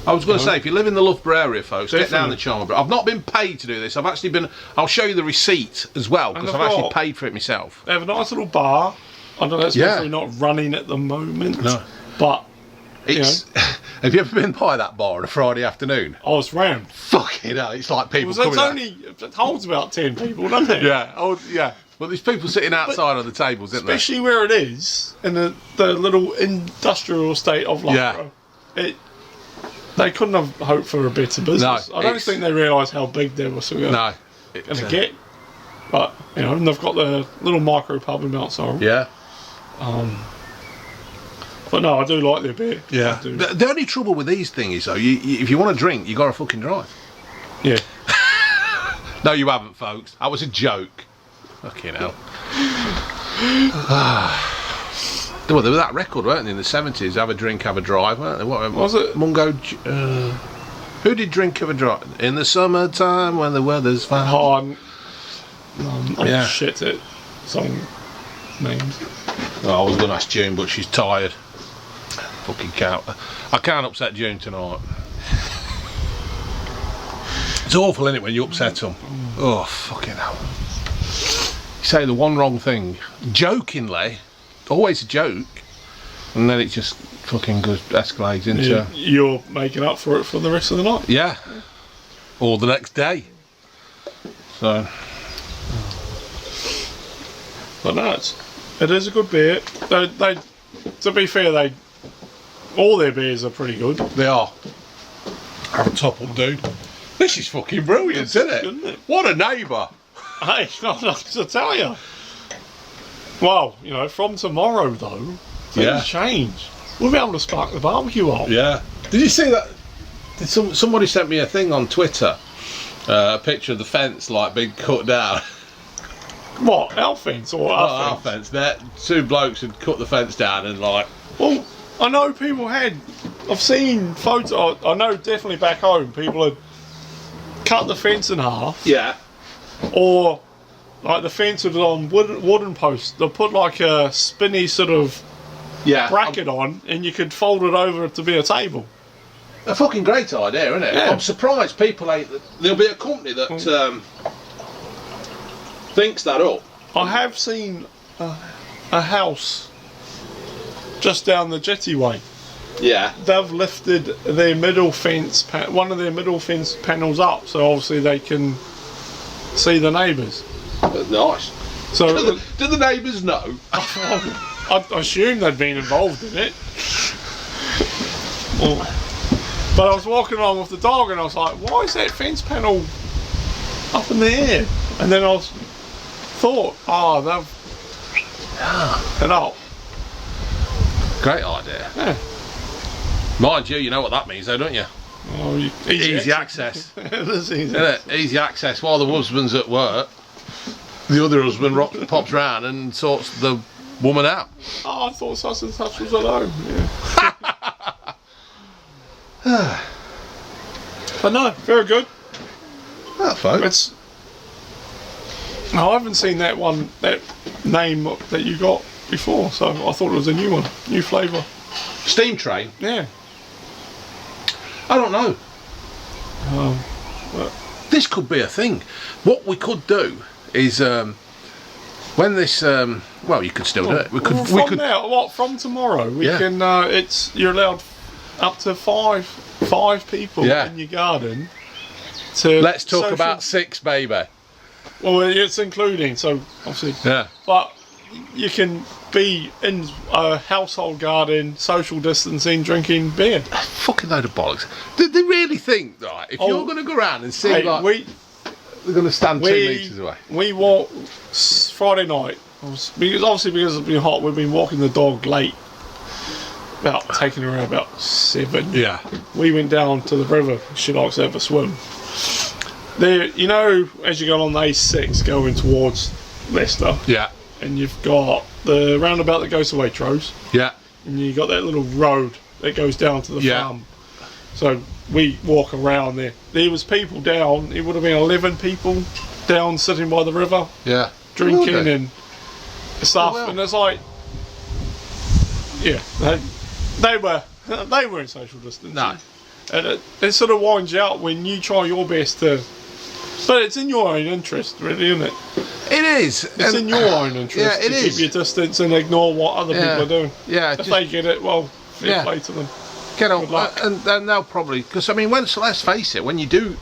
I was going to say, if you live in the Loughborough area, folks, get down the Charnwood Brewery. I've not been paid to do this. I've actually been. I'll show you the receipt as well because I've actually paid for it myself. They have a nice little bar. I know that's definitely not running at the moment. No. But it's. Have you ever been by that bar on a Friday afternoon? I was round. Fucking hell! It's like people coming. It holds about 10 people, doesn't it? Yeah. Oh, yeah. Well, there's people sitting outside on the tables, isn't there? Especially where it is in the little industrial estate of Loughborough. Yeah. They couldn't have hoped for a better business. No, I don't think they realised how big they were going to get. But, you know, and they've got the little micro pub in Mount Sorrel. Yeah. But no, I do like their beer. Yeah. The only trouble with these things, though, if you want to drink, you got to fucking drive. Yeah. No, you haven't, folks. That was a joke. Fucking hell. Well, there was that record, weren't they, in the 70s? Have a drink, have a drive, weren't they? What was it? Mungo. Who did drink, have a drive? In the summertime when the weather's fine. I'm shit at song names. Oh, I was going to ask June, but she's tired. Fucking can't. I can't upset June tonight. It's awful, isn't it, when you upset them? Oh, fucking hell. You say the one wrong thing, jokingly, always a joke, and then it just fucking escalates into... You're making up for it for the rest of the night. Yeah. Or the next day. So... But no, it is a good beer. They to be fair, all their beers are pretty good. They are. Have a top up, dude. This is fucking brilliant, isn't it? What a neighbour. Hey, not to tell you. Well, you know, from tomorrow though, things change. We'll be able to spark the barbecue off. Yeah. Did you see that? Somebody sent me a thing on Twitter, a picture of the fence like being cut down. What, our fence or our fence? There, 2 blokes had cut the fence down and like... Well, I know people I've seen photos, I know definitely back home, people had cut the fence in half. Yeah. Or, like the fence was on wooden posts. They put like a spinny sort of bracket on and you could fold it over to be a table. A fucking great idea, isn't it? Yeah. I'm surprised people ain't... There'll be a company that... thinks that up. I have seen a house just down the jetty way. Yeah. They've lifted their middle fence, one of their middle fence panels up, so obviously they can see the neighbours. Nice. So do the neighbours know? I assume they'd been involved in it. But I was walking along with the dog and I was like, why is that fence panel up in the air? And then I thought, they've... Great idea. Yeah. Mind you know what that means though, don't you? Oh, easy access. It is easy. Isn't it? Easy access while the husband's at work. The other husband pops round and sorts the woman out. Oh, I thought such and such was alone. Yeah. But no, very good. That folks. No, I haven't seen that name that you got before, so I thought it was a new one, new flavour. Steam Train? Yeah. I don't know. This could be a thing. What we could do is when this well, you could still do it. From tomorrow we can you're allowed up to five people in your garden to let's talk about 6, baby. Well, it's including, so obviously but you can be in a household garden, social distancing, drinking beer. Fucking load of bollocks. Do they really think, right, if you're going to go around and see they're going to stand 2 metres away? We walked Friday night, because it's been hot, we've been walking the dog late, taking her around about 7. Yeah. We went down to the river, she likes to have a swim. There, you know, as you go on the A6 going towards Leicester, and you've got the roundabout that goes to Waitrose, and you've got that little road that goes down to the farm. So we walk around there. There was people down, it would have been 11 people down sitting by the river, drinking and stuff, and it's like, they were in social distancing. No. And it sort of winds you out when you try your best to, but it's in your own interest, really, isn't it? It is. It's in your own interest to keep your distance and ignore what other people are doing. Yeah. If they get it, well, fair play to them. Get on, and then they'll probably, because I mean, let's face it, when you do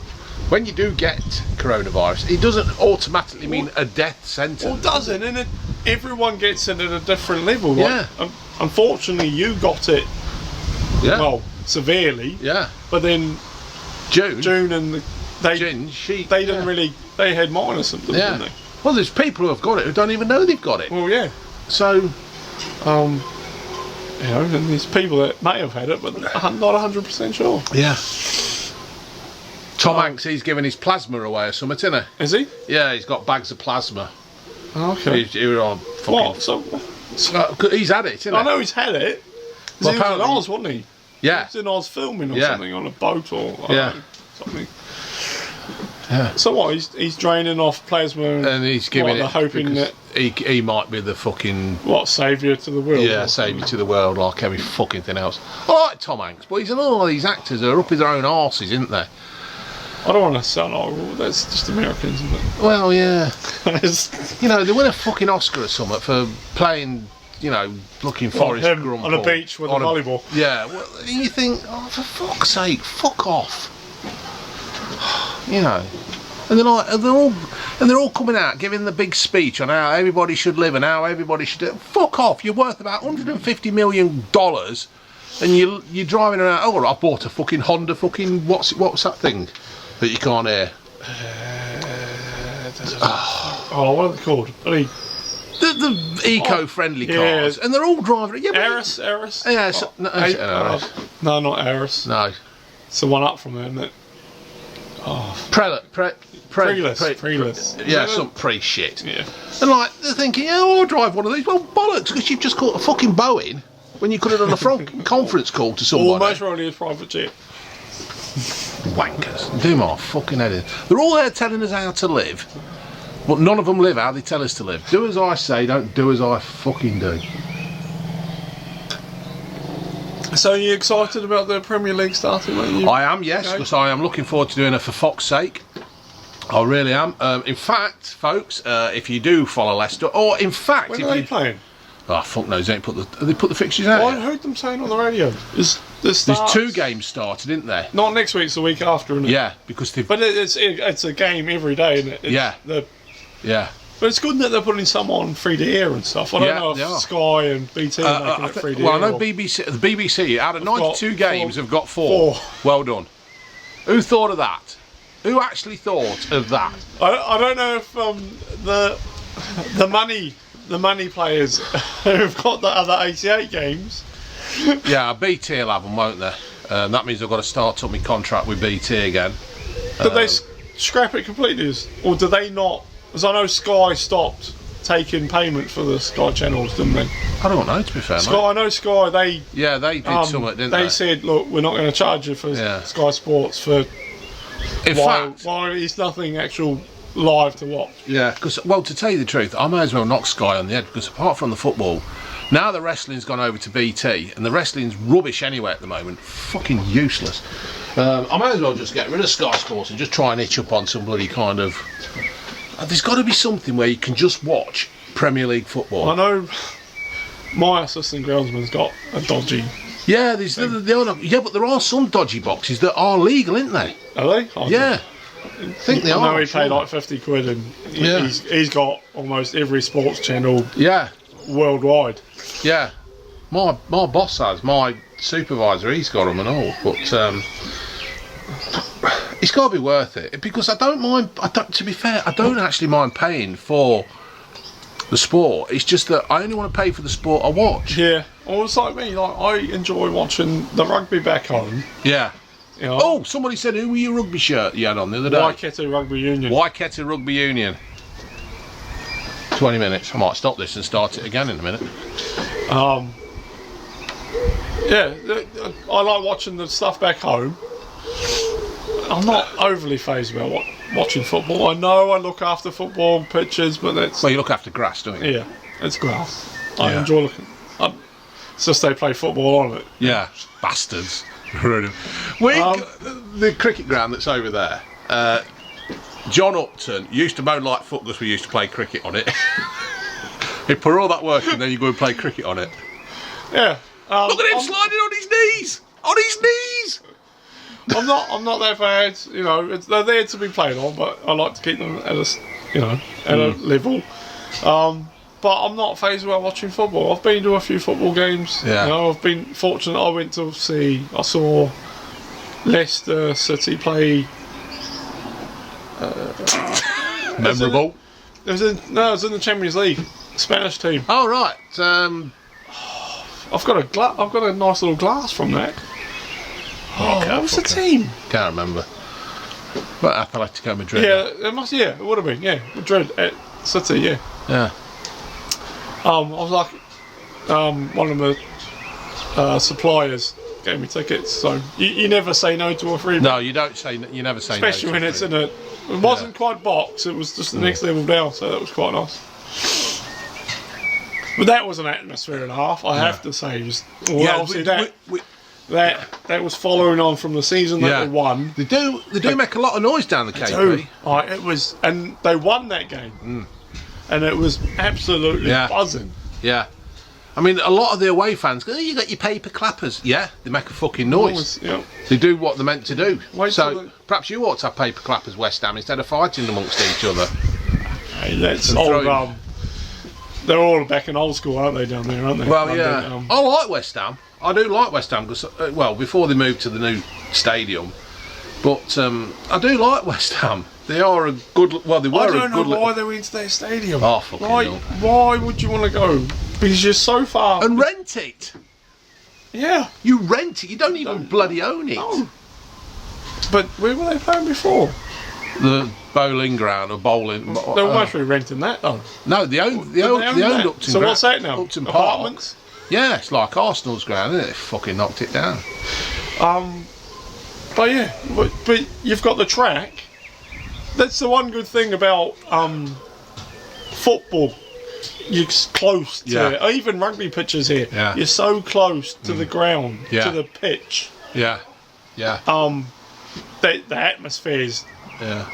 get coronavirus, it doesn't automatically mean a death sentence. Well, it doesn't, and everyone gets it at a different level. Yeah. Like, unfortunately, you got it. Well, severely. Yeah. But then June and they didn't really. They had minor symptoms, didn't they? Well, there's people who have got it who don't even know they've got it. Well, yeah. So, you know, and there's people that may have had it, but I'm not 100% sure. Yeah. Tom Hanks, he's giving his plasma away or something, isn't he? Is he? Yeah, he's got bags of plasma. Okay. He was on fucking... What? So he's had it, isn't he? I know he's had it. Well, he was in Oz, wasn't he? Yeah. He was in Oz filming or something on a boat or something. Yeah. So what? He's draining off plasma and he's giving it, hoping that he might be the fucking saviour to the world. Yeah, saviour to the world, like every fucking thing else. I like Tom Hanks, but he's in all of these actors that are up their own arses, isn't they? I don't want to sound like that's just Americans, isn't it? Well, yeah. You know, they win a fucking Oscar or something for playing, you know, looking Forrest Gump on a beach with a volleyball. Yeah, well, you think, oh, for fuck's sake, fuck off. You know, and they're all coming out giving the big speech on how everybody should live and how everybody should do. Fuck off! You're worth about $150 million, and you're driving around. Oh, I bought a fucking Honda. Fucking what's that thing that you can't hear? What are they called? The eco-friendly cars, and they're all driving. Yeah, Eris. Yeah, no, not Eris. No, it's the one up from there, isn't it? Oh, Preless. Yeah, some pre-shit. Yeah. And like, they're thinking, I'll drive one of these. Well, bollocks, because you've just caught a fucking Boeing when you could have done a conference call to somebody. Almost only a private jet. Wankers. Do my fucking head in. They're all there telling us how to live, but none of them live how they tell us to live. Do as I say, don't do as I fucking do. So are you excited about the Premier League starting? I am, yes, because I am looking forward to doing it for fuck's sake. I really am. In fact, folks, if you do follow Leicester, or in fact, when are they playing? Oh fuck knows, they put the fixtures out. I heard them saying on the radio. There's 2 games started, isn't there? Not next week, it's the week after, isn't it? Yeah, because they've. But it's a game every day, isn't it? Yeah. But it's good that they're putting some on free to air and stuff. I don't know if Sky and BT are making it free to air. Well, I know the BBC out of 92 games have got 4. Well done. Who thought of that? Who actually thought of that? I don't know if the money players who've got the other 88 games. Yeah, BT will have them, won't they? That means I've got to start up my contract with BT again. Did they scrap it completely, or do they not? Because I know Sky stopped taking payment for the Sky channels, didn't they? I don't know, to be fair, Sky, I know Sky, they did something, didn't they? They said, look, we're not going to charge you for Sky Sports for In fact, why is nothing actual live to watch? Yeah, because, well, to tell you the truth, I may as well knock Sky on the head, because apart from the football, now the wrestling's gone over to BT, and the wrestling's rubbish anyway at the moment. Fucking useless. I may as well just get rid of Sky Sports and just try and itch up on some bloody kind of... There's got to be something where you can just watch Premier League football. I know my assistant groundsman's got a dodgy... Yeah, but there are some dodgy boxes that are legal, isn't they? Are they? Yeah. I think they are. I know he paid like 50 quid and he's got almost every sports channel worldwide. Yeah. My boss has, my supervisor, he's got them and all, but it's got to be worth it, because to be fair, I don't actually mind paying for the sport. It's just that I only want to pay for the sport I watch. Yeah. Well, it's like me, I enjoy watching the rugby back home. Yeah. You know, oh, somebody said, who were your rugby shirt you had on the other day? Waikato Rugby Union. Waikato Rugby Union. 20 minutes. I might stop this and start it again in a minute. Yeah, I like watching the stuff back home. I'm not overly phased about watching football. I know I look after football pitches, but that's... Well, you look after grass, don't you? Yeah, it's grass. I enjoy looking... It's just they play football on it. Yeah, bastards. The cricket ground that's over there, John Upton used to moan like fuck because we used to play cricket on it. He put all that work in, then you go and play cricket on it. Yeah. Look at him sliding on his knees! On his knees! I'm not that bad, you know. They're there to be played on, but I like to keep them at a level. But I'm not phased about watching football. I've been to a few football games. Yeah. You know, I've been fortunate. I saw Leicester City play. Memorable. It was in the Champions League, Spanish team. Oh right. I've got a nice little glass from that. What was the team? Can't remember. But Atletico Madrid. Yeah, it must. Yeah, it would have been. Yeah, Madrid at City. Yeah. Yeah. I was like, one of the suppliers gave me tickets, so you never say no to a free. No, you don't say. You never say. Especially no when it's in a. It wasn't quite box. It was just the next level down, so that was quite nice. But that was an atmosphere and a half, I have to say. Obviously that was following on from the season that they won. They do make a lot of noise down the KP. It was, and they won that game. And it was absolutely buzzing. Yeah. I mean, a lot of the away fans go, oh, you got your paper clappers. Yeah, they make a fucking noise. They do what they're meant to do. Perhaps you ought to have paper clappers, West Ham, instead of fighting amongst each other. Hey, that's old. They're all back in old school, aren't they, down there, aren't they? Well, London, I like West Ham. I do like West Ham, because, before they moved to the new stadium. But I do like West Ham. They are a good... Well, they were a good... I don't know why they went to their stadium. Oh, fucking hell. Why would you want to go? Because you're so far... And rent it. Yeah. You rent it. You don't even bloody own it. No. But where were they playing before? The bowling ground or bowling... They were actually renting that, though. No, they owned Upton. So what's that now? Upton Apartments? Park. Yeah, it's like Arsenal's ground, isn't it? They fucking knocked it down. But yeah, but you've got the track. That's the one good thing about football. You're close to it. Even rugby pitches here. Yeah. You're so close to the ground, to the pitch. Yeah, yeah. The atmosphere is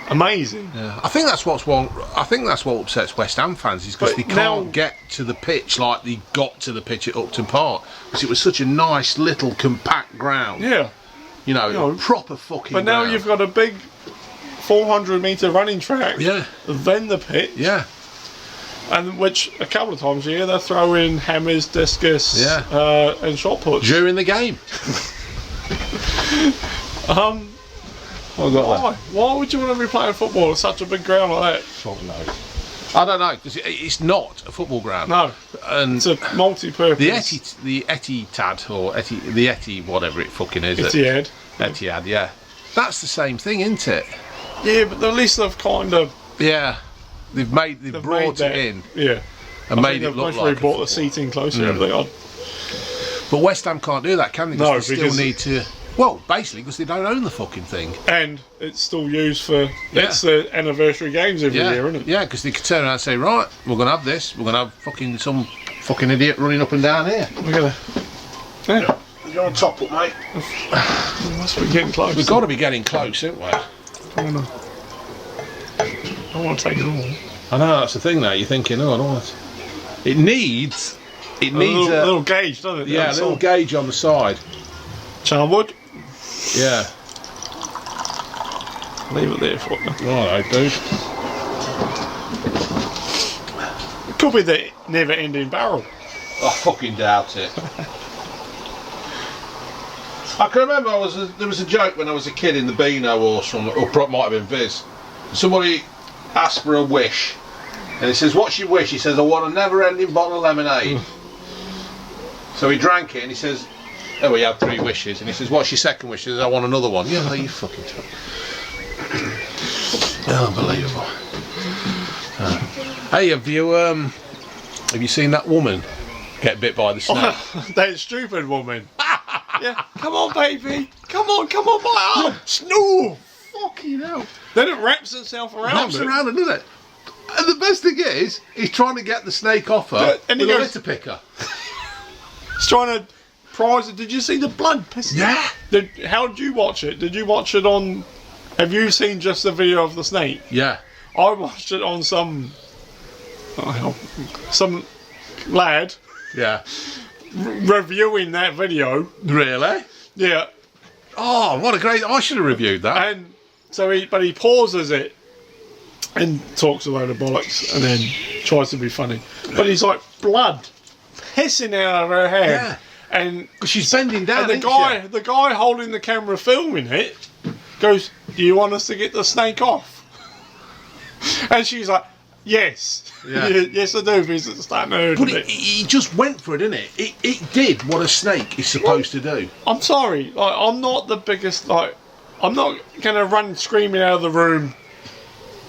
amazing. Yeah. I think that's what upsets West Ham fans, is because they can't get to the pitch like they got to the pitch at Upton Park, because it was such a nice little compact ground. Yeah. You know, proper fucking. But now ground. you've got a big 400-metre running track. Yeah. Then the pitch. Yeah. And which a couple of times a year they throw in hammers, discus, and shot puts during the game. Why would you want to be playing football at such a big ground like that? Fuck no. I don't know, because it's not a football ground. No, and it's a multi-purpose. The Etihad or the Eti whatever it fucking is. Etihad, yeah. That's the same thing, isn't it? Yeah, but at least they've kind of. Yeah, they've brought it in. Yeah, and made it look like. They brought the seating closer. Everything on. But West Ham can't do that, can they? Because they still need to Well, basically because they don't own the fucking thing. And it's still used for it's the anniversary games every year, isn't it? Yeah, because they could turn around and say, right, we're going to have this. We're going to have fucking some fucking idiot running up and down here. We're going to... Yeah. You're on top up, mate. We must be getting close. We've got to be getting close, haven't we? I don't want to take it all. I know, that's the thing now. You're thinking, oh, I don't want to... It needs a little gauge, doesn't it? Yeah, a little gauge on the side. Charnwood? Yeah. Leave it there for you. Alright, dude. It could be the never-ending barrel. I fucking doubt it. I can remember there was a joke when I was a kid in the Beano or something, or it might have been Viz. Somebody asked for a wish, and he says, "What's your wish?" He says, "I want a never-ending bottle of lemonade." So he drank it, and he says, "Oh, we had 3 wishes." And he says, "What's your second wish?" He says, "I want another one." Yeah, you fucking talk. Unbelievable. Hey, have you seen that woman get bit by the snake? Oh, that stupid woman. Yeah, come on, baby. Come on, my arm. No. Fucking hell. Then it wraps itself around Wraps around it, doesn't it? And the best thing is, he's trying to get the snake off her and with he a goes, litter picker. He's trying to prise it. Did you see the blood? Yeah. How did you watch it? Did you watch it on... Have you seen just the video of the snake? Yeah. I watched it on some lad. Yeah. Reviewing that video. Really? Yeah. Oh, what a great... I should have reviewed that. And so he pauses it and talks a load of bollocks and then tries to be funny. But he's like, blood pissing out of her head. Yeah. And she's bending down, and the guy holding the camera filming it goes, "Do you want us to get the snake off?" And she's like, "Yes." Yeah. Yes, I do, because it's starting to hurt a bit. He just went for it, didn't it? It did what a snake is supposed to do. I'm sorry, like, I'm not the biggest, I'm not going to run screaming out of the room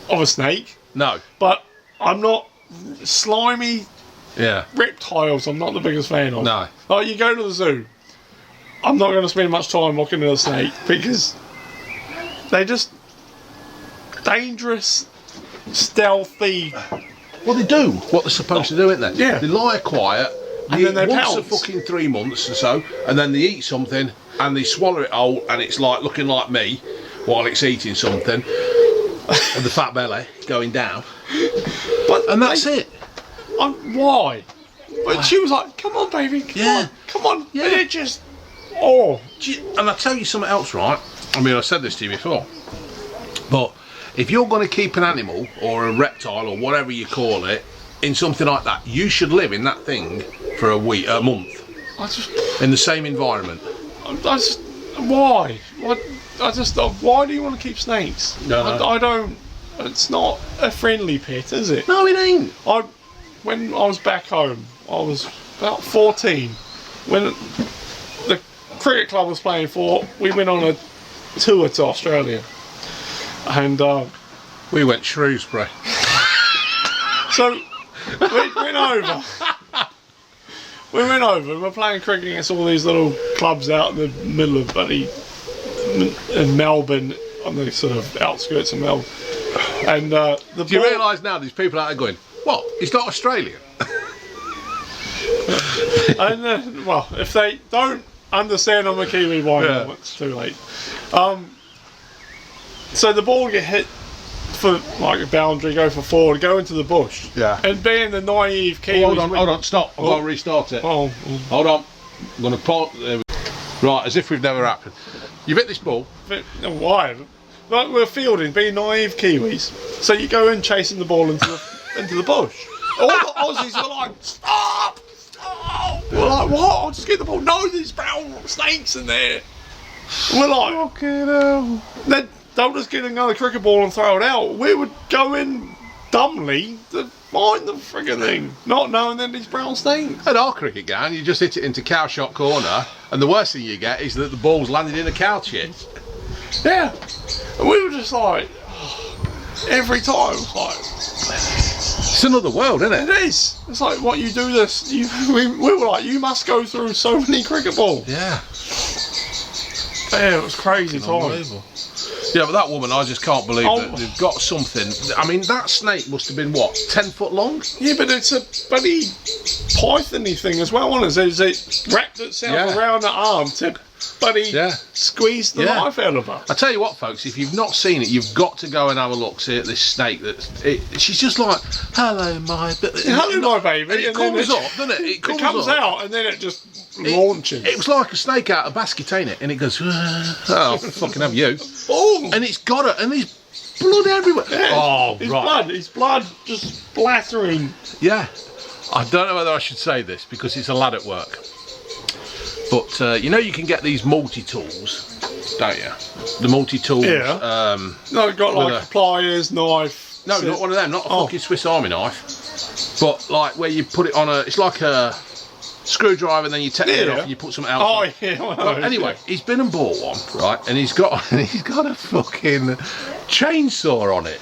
of a snake. No. But I'm not slimy Yeah. reptiles, I'm not the biggest fan of. No. Like, you go to the zoo, I'm not going to spend much time looking at a snake because they're just dangerous, stealthy. Well, they do what they're supposed to do, ain't they? Yeah. They lie quiet, And then they once pounce. a fucking 3 months or so, and then they eat something, and they swallow it all, and it's like looking like me while it's eating something, and the fat belly going down. And that's it. Why? But she was like, "Come on, baby, come on." Yeah. And it just, oh. And I'll tell you something else, right? I mean, I said this to you before, but if you're going to keep an animal or a reptile or whatever you call it in something like that, you should live in that thing for a month, in the same environment. Why? Why do you want to keep snakes? No. I don't. It's not a friendly pet, is it? No, it ain't. When I was back home, I was about 14. When the cricket club was playing we went on a tour to Australia. And we went Shrewsbury. So we went over. We went over and we're playing cricket against all these little clubs out in the middle of in Melbourne, on the sort of outskirts of Melbourne. And do you realise now these people out there going, "What? He's not Australian?" And well, if they don't understand I'm a Kiwi, why not? It's too late. So the ball get hit for like a boundary, go for 4, go into the bush. Yeah. And being the naive Kiwi. Hold on, stop. I've got to restart it. Hold on. I'm going to pause. Right, as if we've never happened. You've hit this ball. Why? Like we're fielding, being naive Kiwis. So you go in chasing the ball into the bush. All the Aussies are like, "Stop! Stop!" We're like, "What? I'll just get the ball." "No, there's brown snakes in there." And we're like, "Fucking hell." Then don't just get another cricket ball and throw it out. We would go in dumbly to find the friggin' thing, not knowing that it's brown snakes. At our cricket game, you just hit it into cow shot corner, and the worst thing you get is that the ball's landed in a cow shit. Yeah. And we were just like, every time, like, it's another world, isn't it? It is. It's like, what, you do this, we were like, you must go through so many cricket balls. Yeah. Yeah, it was crazy times. Yeah, but that woman, I just can't believe that they've got something. I mean, that snake must have been, what, 10 foot long? Yeah, but it's a bloody python-y thing as well, isn't it? It wrapped itself around the arm to squeeze the life out of her. I tell you what, folks, if you've not seen it, you've got to go and have a look, see at this snake. She's just like, hello, my baby. Hello, my baby. And it comes up, doesn't it? It comes out, and then it just launches. It was like a snake out of a basket, ain't it? And it goes, oh, fucking have you. Boom. And it's got it, and there's blood everywhere. Yeah, oh, His blood just splattering. Yeah. I don't know whether I should say this, because it's a lad at work. But, you know, you can get these multi-tools, don't you? The multi-tools. Yeah. No, it's got like pliers, knife. No, not one of them, not a fucking Swiss Army knife. But, like, where you put it on a... It's like a screwdriver, and then you take it off and you put something else on. Yeah. Well, anyway, he's been and bought one, right? And he's got a fucking chainsaw on it.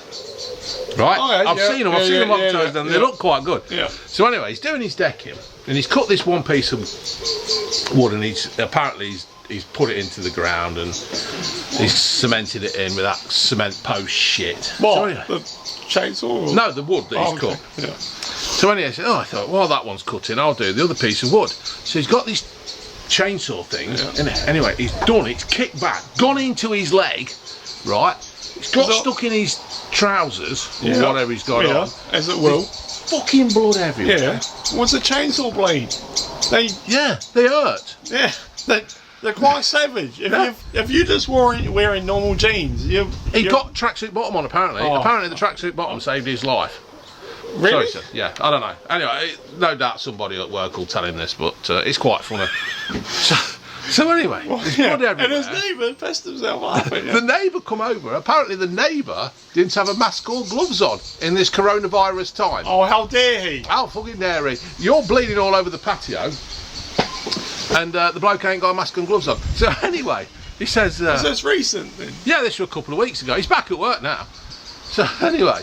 Right? I've seen them advertised, and they look quite good. Yeah. So anyway, he's doing his decking, and he's cut this one piece of wood, and he's put it into the ground, and he's cemented it in with that cement post shit. What? So anyway, the chainsaw? No, the wood that he's cut. Yeah. So anyway, I said, I thought, well, that one's cut in, I'll do the other piece of wood. So he's got these chainsaw things, and anyway, he's done it, it's kicked back, gone into his leg, right? It's got stuck in his trousers, or whatever he's got on. As it will. There's fucking blood everywhere. Yeah. What's a chainsaw blade? They hurt. Yeah. They're quite savage. If you just wearing normal jeans, he got tracksuit bottom on apparently. Apparently the tracksuit bottom saved his life. Really? Sorry, sir. Yeah, I don't know. Anyway, no doubt somebody at work will tell him this, but it's quite funny. So anyway, there's blood everywhere. And his neighbour pissed himself off. The neighbour come over. Apparently the neighbour didn't have a mask or gloves on in this coronavirus time. Oh, how dare he? How fucking dare he? You're bleeding all over the patio, and the bloke ain't got a mask and gloves on. So anyway, he says... So it's recent then? Yeah, this was a couple of weeks ago. He's back at work now. So anyway,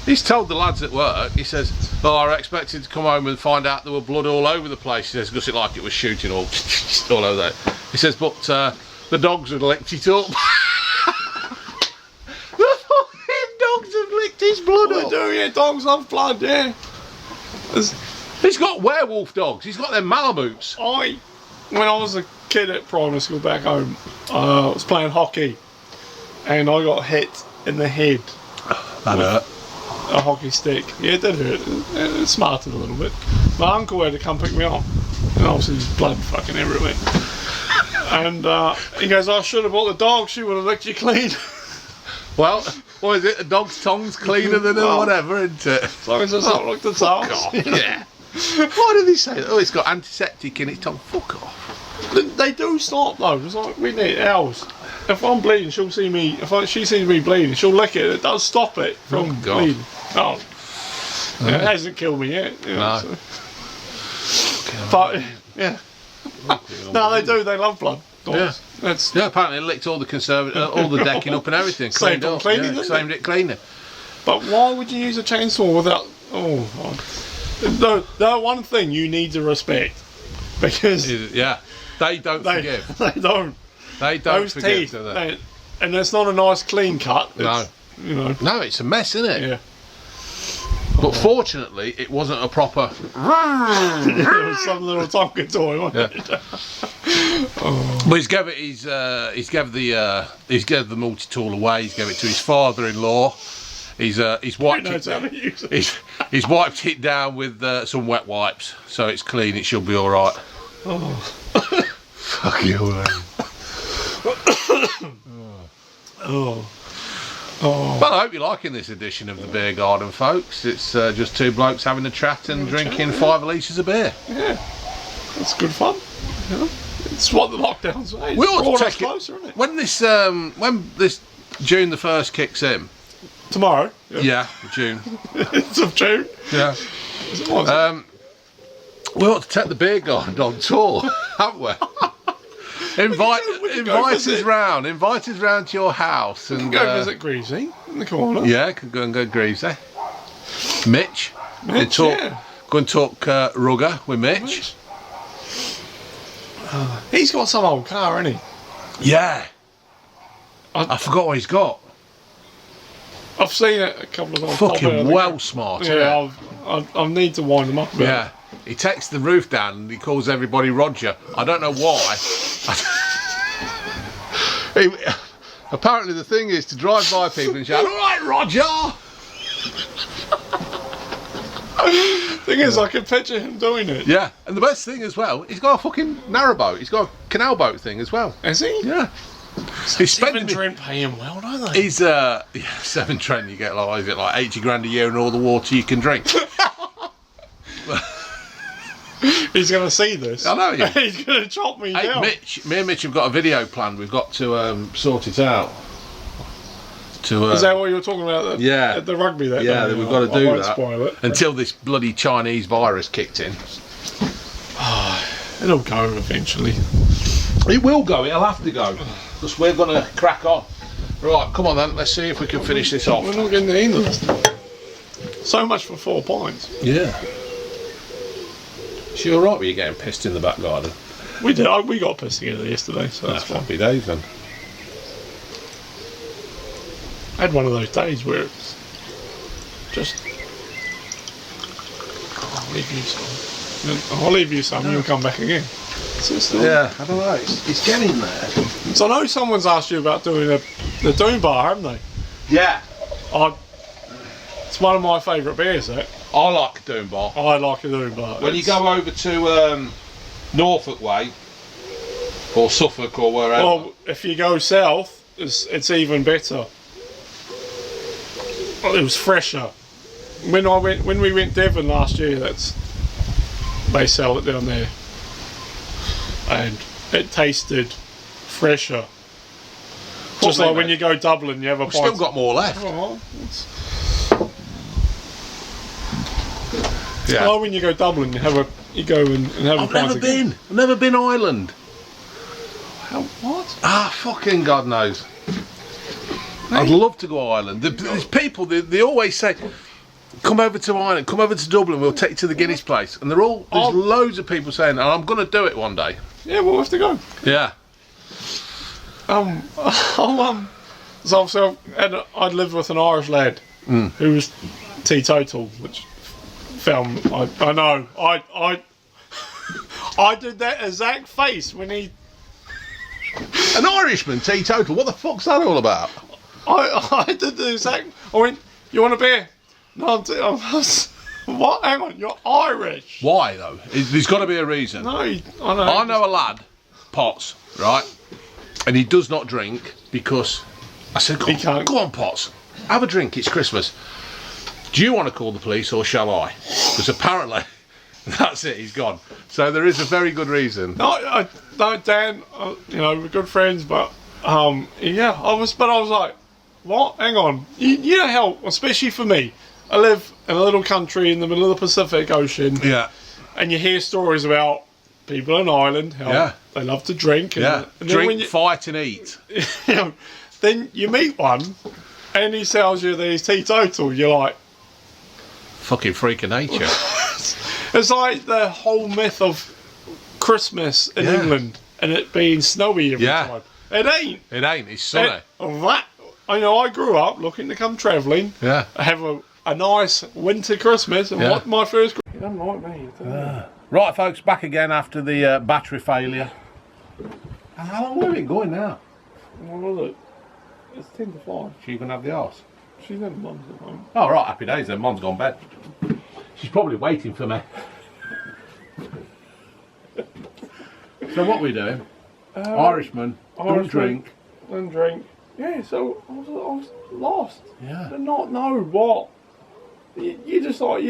he's told the lads at work, he says, oh, I expected to come home and find out there were blood all over the place. He says, because it like it was shooting all over there. He says, but the dogs had licked it up. The fucking dogs have licked his blood up. They do, yeah, dogs love blood, yeah. He's got werewolf dogs, he's got them Malamutes. When I was a kid at primary school back home, I was playing hockey, and I got hit in the head. That hurt. A hockey stick. Yeah, it did hurt. It smarted a little bit. My uncle had to come pick me up, and obviously there's blood fucking everywhere. And he goes, I should have bought the dog, she would have licked you clean. Well, what is it? A dog's tongue's cleaner than whatever, isn't it? As long as it's not looked at all. Yeah. Why did he say that? Oh, it's got antiseptic in its tongue. Fuck off. They do stop though. It's like we need ours. If I'm bleeding, she'll see me. She sees me bleeding, she'll lick it. It does stop it from bleeding. Oh, it hasn't killed me yet. No. So. But yeah, no, they do. They love blood. Dogs. Yeah. Apparently, it licked all the all the decking up and everything. Saved it cleaning. Saved it cleaner. But why would you use a chainsaw without? Oh, the one thing you need to respect, because they don't forgive. They don't. They don't Those forgive, teeth, do they? And it's not a nice clean cut. No. No, it's a mess, isn't it? Yeah. But fortunately, it wasn't a proper... It was some little Tonka toy, wasn't it? But he's gave the multi-tool away. He's gave it to his father-in-law. He's wiped he's wiped it down with some wet wipes, so it's clean. It should be all right. Oh. Fuck you, man. Well, I hope you're liking this edition of the Beer Garden, folks. It's just two blokes having a chat and drinking 5 litres of beer. Yeah, it's good fun. Yeah. It's what the lockdown's made. We ought to check closer, isn't it? When this June the 1st kicks in. Tomorrow. Yeah, June. It's of June. Yeah. We ought to take the Beer Garden on tour, haven't we? Invite us round. Invite us round to your house and go visit Greasy in the corner. Yeah, could go and go Greasy. Mitch, go and talk rugger with Mitch. He's got some old car, hasn't he? Yeah. I forgot what he's got. I've seen it a couple of times. Fucking well smart. Yeah, I need to wind him up a bit. Yeah. He takes the roof down and he calls everybody Roger. I don't know why. Apparently the thing is to drive by people and shout, "All right, Roger!" Thing is, I can picture him doing it. Yeah, and the best thing as well, he's got a fucking narrowboat. He's got a canal boat thing as well. Has he? Yeah. He's spending. Trent pay him well, don't they? He's Severn Trent. You get like, is it like 80 grand a year and all the water you can drink? He's going to see this. I know. Yeah. He's going to chop me down. Me and Mitch have got a video planned. We've got to sort it out. Is that what you were talking about? Yeah. At the rugby. That yeah, we've got to do won't that spoil it, until this bloody Chinese virus kicked in. It'll go eventually. It will go. It'll have to go because we're going to crack on. Right, come on then. Let's see if we can finish this off. We're not getting the England. So much for 4 pints. Yeah. So you're right with you getting pissed in the back garden? We did. We got pissed together yesterday, so that's fine. Happy days then. I had one of those days where it's just... I'll leave you some. I'll leave you some, you'll come back again. Yeah, I don't know. It's getting there. So I know someone's asked you about doing the Doom Bar, haven't they? Yeah. It's one of my favourite beers, that. I like a Doom Bar. I like a Doom Bar. When you go over to Norfolk way, or Suffolk or wherever. Well, if you go south, it's even better. It was fresher. When we went Devon last year, they sell it down there, and it tasted fresher. Just like when you go Dublin, you have a pint. Still got more left. Oh, yeah. Oh, when you go Dublin, you go and have a pint. I've never been Ireland. What? Fucking God knows. Hey. I'd love to go to Ireland. There's people, they always say, come over to Ireland, come over to Dublin, we'll take you to the Guinness place. And there's loads of people saying, I'm going to do it one day. Yeah, we'll have to go. Yeah. So I'd lived with an Irish lad who was teetotal, which found, I know, I did that exact face when he... An Irishman, teetotal, what the fuck's that all about? I did the exact... I went, you want a beer? No, what? Hang on, you're Irish. Why, though? There's got to be a reason. No, I know. I know a lad, Potts, right? And he does not drink because... I said, go on, Potts, have a drink, it's Christmas. Do you want to call the police or shall I? Because apparently... That's it, he's gone. So there is a very good reason. No, Dan, we're good friends, but yeah, I was like, what? Hang on. You know how, especially for me, I live in a little country in the middle of the Pacific Ocean. Yeah. And you hear stories about people in Ireland, how they love to drink. And drink, fight and eat. Then you meet one and he tells you that he's teetotal. You're like... Fucking freak of nature. It's like the whole myth of Christmas in England and it being snowy every time. It ain't. It ain't. It's sunny. I grew up looking to come travelling. Yeah. Have a nice winter Christmas and what my first... You don't like me. Right, folks, back again after the battery failure. How long have we been going now? What was it? It's 10 to 5. She can have the arse. She's in Mum's at home. Oh, right, happy days then. Mum's gone bed. She's probably waiting for me. So what are we doing? Irishman, don't drink. Don't drink. Yeah, so I was lost. Yeah. Did not know what. You just like,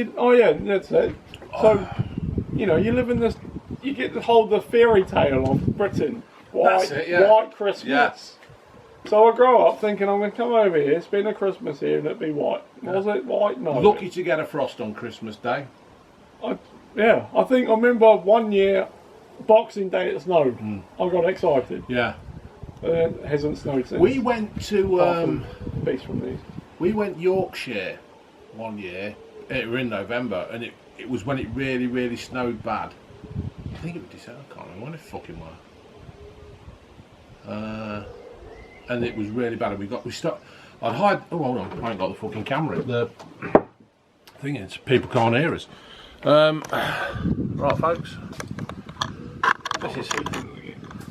that's it. So, you live in this, you get to hold the fairy tale of Britain. White Christmas. Yes. So I grow up thinking I'm going to come over here, spend a Christmas here, and it'd be white. Was it white? No. Lucky to get a frost on Christmas Day. I remember one year, Boxing Day it snowed. I got excited. Yeah. It hasn't snowed since. We went to Beast from these. We went Yorkshire one year. It was in November, and it was when it really, really snowed bad. I think it was December. I can't remember when it fucking were. And it was really bad. And we stopped. I'd hide. Oh, hold on. I ain't got the fucking camera. The thing is, people can't hear us. Right, folks.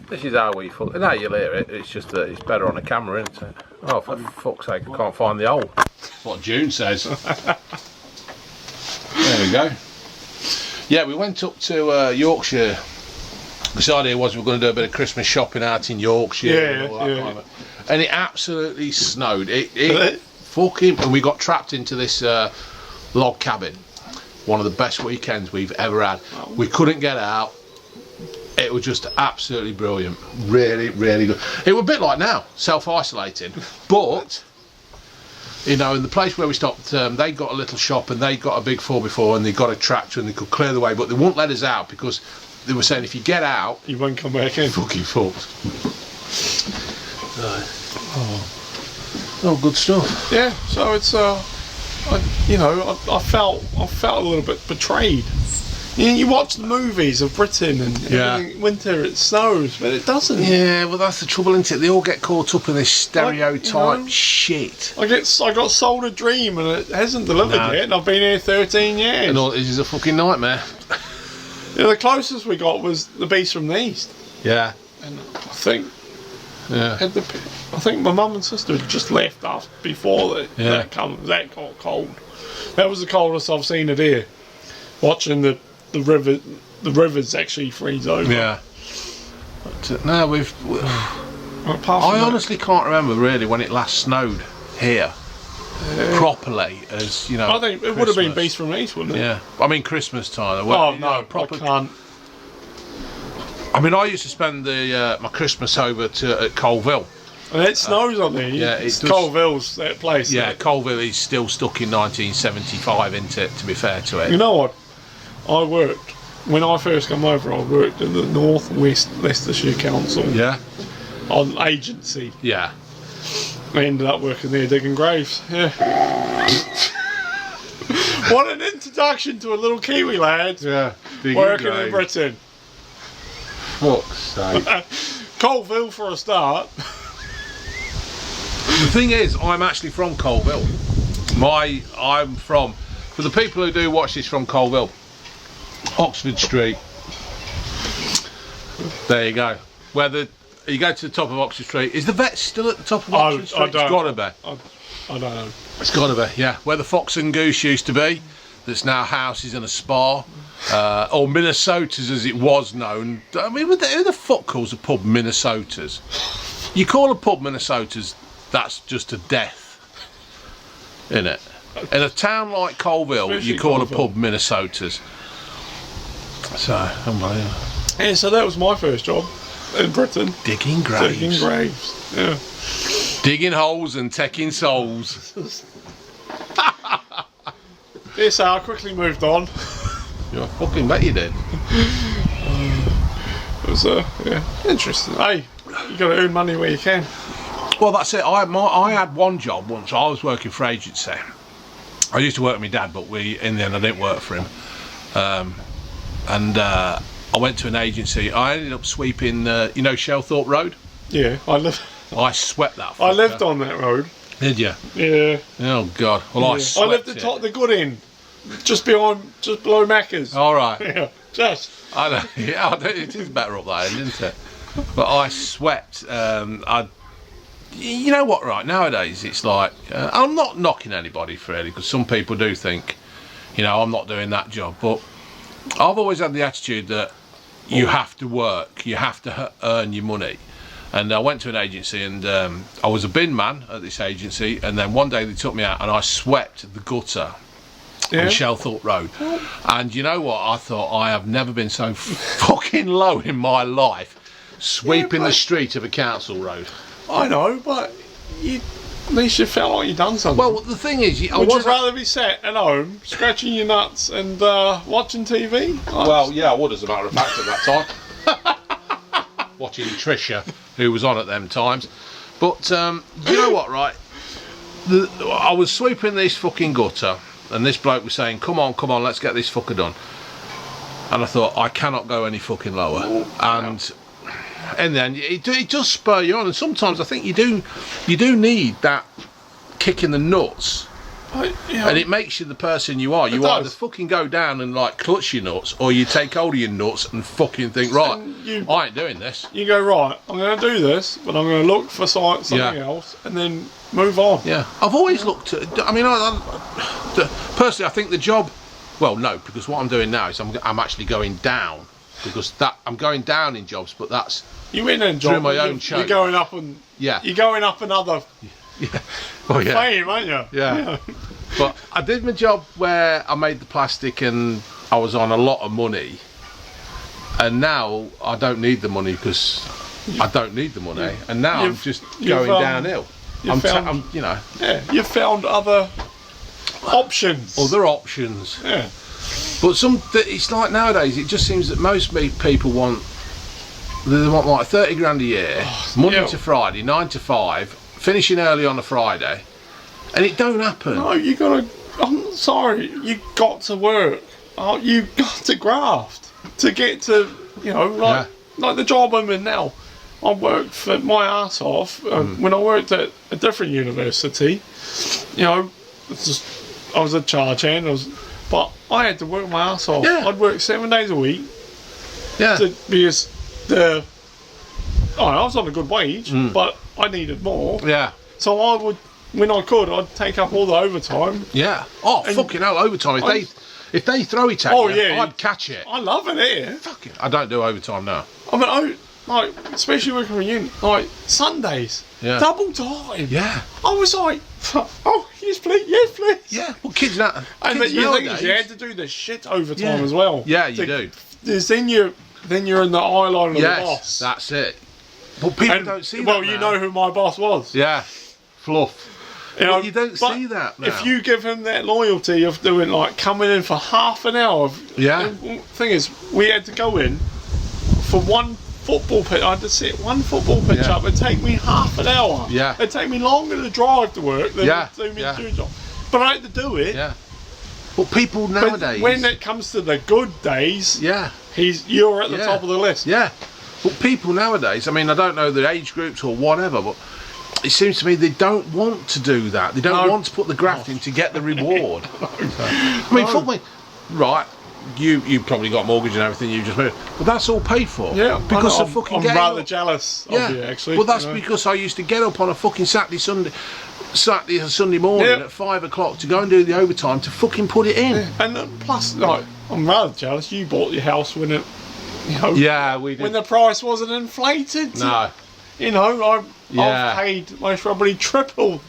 This is how we fuck. Now you'll hear it. It's just that it's better on a camera, isn't it? Oh, for fuck's sake! I can't find the hole. That's what June says. There we go. Yeah, we went up to Yorkshire. The idea was we were going to do a bit of Christmas shopping out in Yorkshire and all that kind of. And it absolutely snowed. It fucking, and we got trapped into this log cabin. One of the best weekends we've ever had. We couldn't get out. It was just absolutely brilliant. Really, really good. It was a bit like now, self-isolating, but. You know, in the place where we stopped, they got a little shop and they got a big 4x4 and they got a tractor and they could clear the way, but they wouldn't let us out because they were saying if you get out, you won't come back in. Fucking fucked. Oh, good stuff. Yeah, so it's I felt a little bit betrayed. You watch the movies of Britain and winter it snows, but it doesn't. Yeah, well that's the trouble, isn't it? They all get caught up in this stereotype shit. I got sold a dream and it hasn't delivered yet, and I've been here 13 years. And all this is a fucking nightmare. Yeah, the closest we got was the Beast from the East. Yeah. And I think my mum and sister had just left us before that got cold. That was the coldest I've seen it here. Watching the rivers actually freeze over. Yeah. But, no, I honestly can't remember really when it last snowed here properly, as you know. I think it would have been Beast from the East, wouldn't it? Yeah. I mean Christmas time. Well, no, proper. I can't. I mean, I used to spend my Christmas over at Colville. And it snows on there. Yeah, Colville's that place. Yeah, Colville is still stuck in 1975, isn't it? To be fair to it. You know what? When I first come over, I worked in the North West Leicestershire Council. Yeah. On agency. Yeah. I ended up working there digging graves. Yeah. What an introduction to a little Kiwi lad. Yeah. Working in Britain. Fuck's sake. Colville for a start. The thing is, I'm actually from Colville. For the people who do watch this from Colville, Oxford Street. There you go. You go to the top of Oxford Street. Is the vet still at the top of Oxford Street? It's got to be. I don't know. It's got to be, yeah. Where the Fox and Goose used to be, that's now houses and a spa. Or Minnesota's as it was known. I mean, who the fuck calls a pub Minnesota's? You call a pub Minnesota's, that's just a death, isn't it? In a town like Colville, you call a pub Minnesota's. So, unbelievable. Yeah, so that was my first job in Britain. Digging graves. Digging graves, yeah. Digging holes and taking souls. Yes, I quickly moved on. I fucking bet you did. It was interesting. Hey, you got to earn money where you can. Well, that's it. I had one job once. I was working for agency. I used to work with my dad, but in the end I didn't work for him. I went to an agency. I ended up sweeping, Shelthorpe Road. Yeah, I swept that. I lived on that road. Did you? Yeah. Oh God. Well, I swept I lived at the good end, just below Macca's. All right. Yeah, just. I know. Yeah, it is better up there, isn't it? But I swept. You know what? Right nowadays, it's like I'm not knocking anybody for it because some people do think, I'm not doing that job. But I've always had the attitude that you have to work, you have to earn your money. And I went to an agency and I was a bin man at this agency, and then one day they took me out and I swept the gutter on Shelthorpe Road. And you know what? I thought I have never been so fucking low in my life sweeping the street of a council road. I know, but at least you felt like you'd done something. Well, the thing is, would you rather be sat at home, scratching your nuts and watching TV? Well, yeah, I would, as a matter of fact, at that time. Watching Trisha, who was on at them times. But, you know what, right? I was sweeping this fucking gutter, and this bloke was saying, come on, let's get this fucker done. and I thought I cannot go any fucking lower. And then it does spur you on, and sometimes I think you do need that kick in the nuts. And it makes you the person you are. You either fucking go down and like clutch your nuts, or you take hold of your nuts and fucking think, right, I ain't doing this. You go, right, I'm going to do this, but I'm going to look for something else, and then move on. Yeah, I've always looked at. I mean, personally, I think the job. Well, no, because what I'm doing now is I'm actually going down, because I'm going down in jobs, but that's you in a job through my own show. You're going up and you're going up another. Yeah. Oh yeah. Fame, aren't you? Yeah. But I did my job where I made the plastic and I was on a lot of money, and now I don't need the money because I don't need the money, and now I'm just going downhill. You found other options. Other options. Yeah. But it's like nowadays. It just seems that most people want like 30 grand a year, Monday to Friday, 9 to 5, finishing early on a Friday. And it don't happen. No, you gotta. I'm sorry. You got to work. Oh, you got to graft to get to. Like the job I'm in now. I worked for my ass off when I worked at a different university. I was a charge hand. But I had to work my ass off. Yeah. I'd work 7 days a week. Yeah. Because I was on a good wage, but I needed more. Yeah. So I would. When I could, I'd take up all the overtime. Yeah. Oh, fucking hell, overtime. If they throw it at you, I'd catch it. I love it here. Fucking. I don't do overtime now. I mean, especially working for you, like Sundays, double time. Yeah. I was like, oh, yes please. Yeah. Well, kids now. And the thing is, you had to do the shit overtime as well. Yeah, you do. Then you're in the eye line of the boss. That's it. But people don't see that. Well, you know who my boss was. Yeah. Fluff. You don't see that now. If you give him that loyalty of doing coming in for half an hour. The thing is, we had to go in for one football pitch. I had to set one football pitch up. It'd take me half an hour. Yeah. It'd take me longer to drive to work than it would do me to do a job. But I had to do it. Yeah. Well, people nowadays. But when it comes to the good days, you're at the top of the list. Yeah. But people nowadays, I mean, I don't know the age groups or whatever, but it seems to me they don't want to do that. They don't want to put the graft in to get the reward. I mean, fuck me. Right, you probably got a mortgage and everything you just moved, but that's all paid for. Yeah, because of fucking. I'm rather jealous of you, actually. Well, that's because I used to get up on a fucking Saturday and Sunday morning at 5 o'clock to go and do the overtime to fucking put it in. Yeah. And plus, I'm rather jealous. You bought your house when it, we did. When the price wasn't inflated. No. I've paid most probably triple,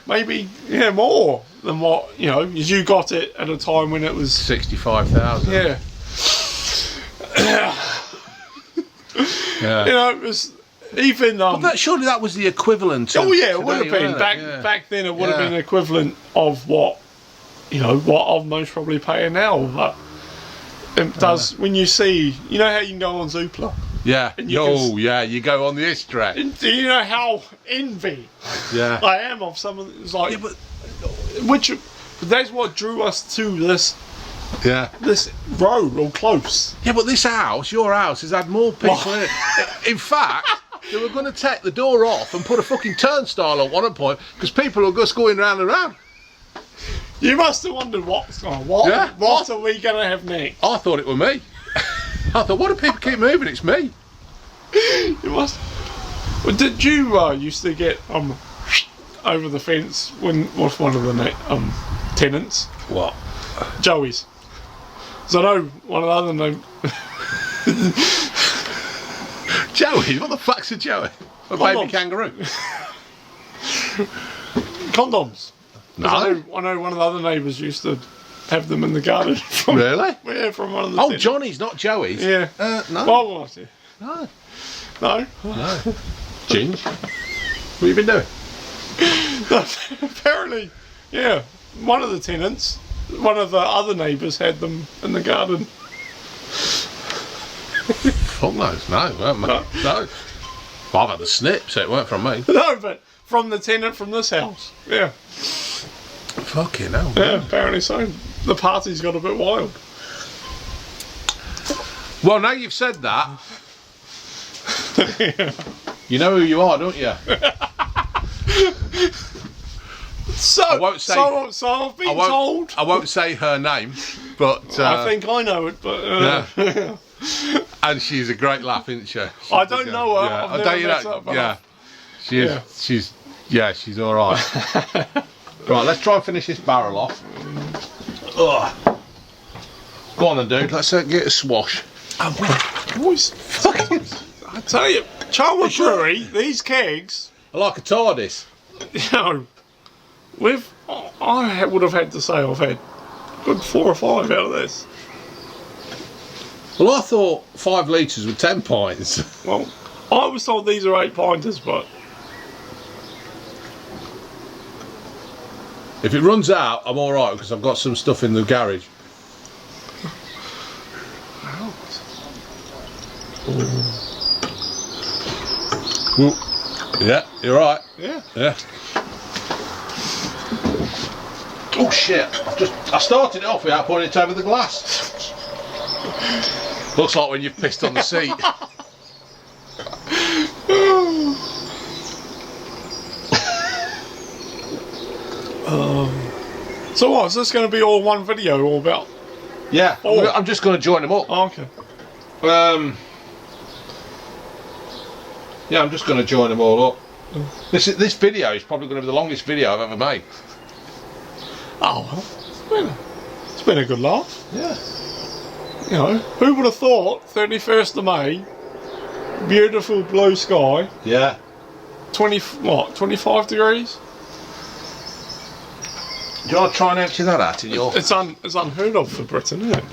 maybe more than what you got it at a time when it was 65,000. Yeah. It was even. But surely that was the equivalent. It would have been back then. It would have been the equivalent of what what I'm most probably paying now. But it does when you see how you can go on Zoopla. Yeah. You go on the history. Do you know how envy I am of someone that's like... Yeah, but that's what drew us to this road, or close. Yeah, but this house, your house, has had more people in it. In fact, they were going to take the door off and put a fucking turnstile on one point, because people are just going round and round. You must have wondered what are we going to have next? I thought it was me. I thought, why do people keep moving? It's me. You must. Well, did you used to get over the fence when what's one of the tenants? What? Joey's. So I know one of the other names. Joey? What the fuck's a Joey? A baby kangaroo. Condoms. No. I know one of the other neighbours used to have them in the garden. Really? Yeah, from one of the tenants. Johnny's, not Joey's. Yeah. No. Well, was it? No. No? No. Ginge? What have you been doing? Apparently, one of the tenants, one of the other neighbours had them in the garden. Fuck knows, no. Well, I've had the snip, so it weren't from me. No, but from the tenant from this house. Yeah. Fucking hell. Yeah, apparently so. The party's got a bit wild. Well, now you've said that, you know who you are, don't you? So, I won't say, so I've been told. I won't say her name, but I think I know it. But yeah. And she's a great laugh, isn't she? I don't know her. Yeah. I've never met her, yeah. She is. She's all right. Right, let's try and finish this barrel off. Ugh. Go on then, dude. Let's get a swash. Boys, I tell you, Charnwood Brewery, these kegs. I like a TARDIS. You know, I would have had to say I've had good 4 or 5 out of this. Well, I thought 5 litres were 10 pints. Well, I was told these are 8 pinters, but if it runs out, I'm all right because I've got some stuff in the garage. Ooh. Yeah, you're right. Yeah. Yeah. Oh shit! I started it off without putting it over the glass. Looks like when you've pissed on the seat. So what? Is this going to be all one video, all about? Yeah. Oh. I'm just going to join them up. Oh, okay. Yeah, I'm just going to join them all up. This video is probably going to be the longest video I've ever made. Oh well, it's been a good laugh. Yeah. You know, who would have thought 31st of May, beautiful blue sky, Yeah. 25 degrees? Do you want to try and empty that out in your... It's unheard of for Britain, isn't it?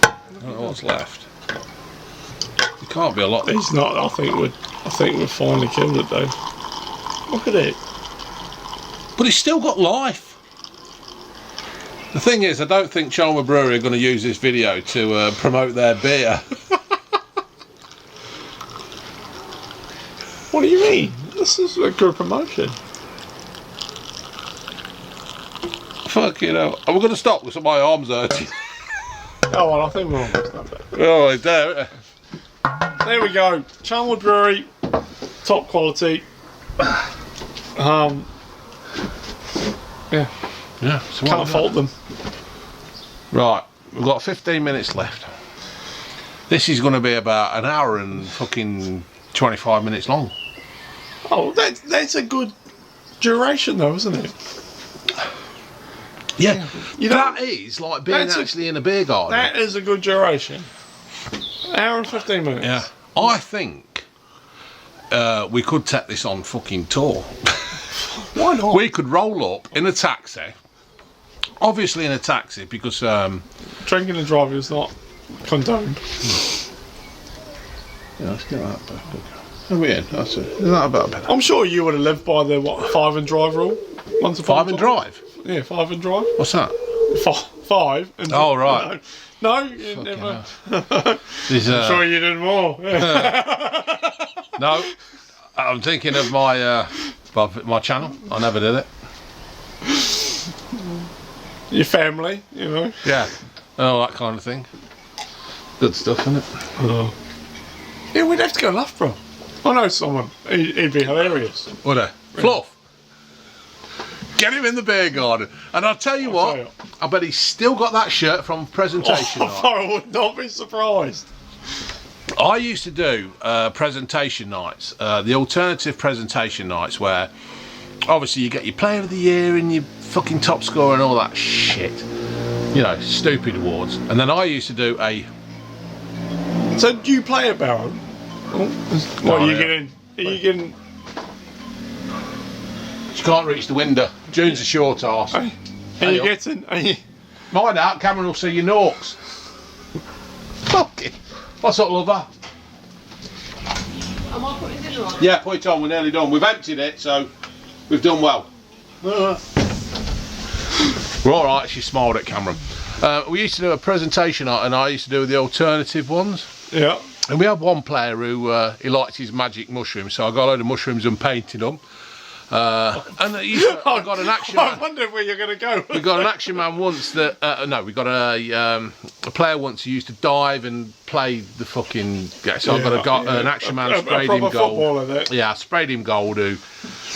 I don't know what's left. There can't be a lot. He's not. I think we've finally killed it though. Look at it. But it's still got life. The thing is, I don't think Charnwood Brewery are going to use this video to promote their beer. What do you mean? This is a good promotion. Fucking hell. Are we going to stop because my arm's hurting? Oh well, I think we're almost done there. Oh, it's there. There we go. Charnwood Brewery, top quality. Yeah. Yeah. So Can't fault them. Right, we've got 15 minutes left. This is going to be about an hour and fucking 25 minutes long. Oh, that's a good duration though, isn't it? Yeah, you know, that is like being actually in a beer garden. That is a good duration. Hour and 15 minutes. Yeah, I think we could take this on fucking tour. Why not? We could roll up in a taxi. Obviously in a taxi because drinking and driving is not condoned. Yeah, let's get that back. Are we in? That's it. Is that about better? I'm sure you would have lived by the 5 and drive rule. Once upon 5 and drive? Yeah, 5 and drive. What's that? 5 and oh right. No, you never. I'm sure you did more. No, I'm thinking of my channel. I never did it. Your family, you know. Yeah, oh, that kind of thing. Good stuff, isn't it? Oh. Yeah, we'd have to go Loughborough. I know someone. He'd be hilarious. Would he? Fluff. Get him in the beer garden. And I'll tell you what, I bet he's still got that shirt from presentation night. I would not be surprised. I used to do presentation nights, the alternative presentation nights where obviously you get your player of the year and your fucking top scorer and all that shit. You know, stupid awards. And then I used to do a... So do you play a barrel? What are you getting? Are you getting... You can't reach the window. June's a short arse. Are you getting... Mind out, Cameron will see your norks. Fucking... What's up, lover? Am I putting dinner on? Yeah, put it on, we're nearly done. We've emptied it, so we've done well. We're alright, she smiled at Cameron. We used to do a presentation and I used to do the alternative ones. Yeah. And we had one player who he liked his magic mushrooms, so I got a load of mushrooms and painted them. And I got an action man. I wonder where you're going to go. We got an action man once that we got a player once who used to dive and play the fucking so I got an action man, sprayed him gold. Yeah, I sprayed him gold and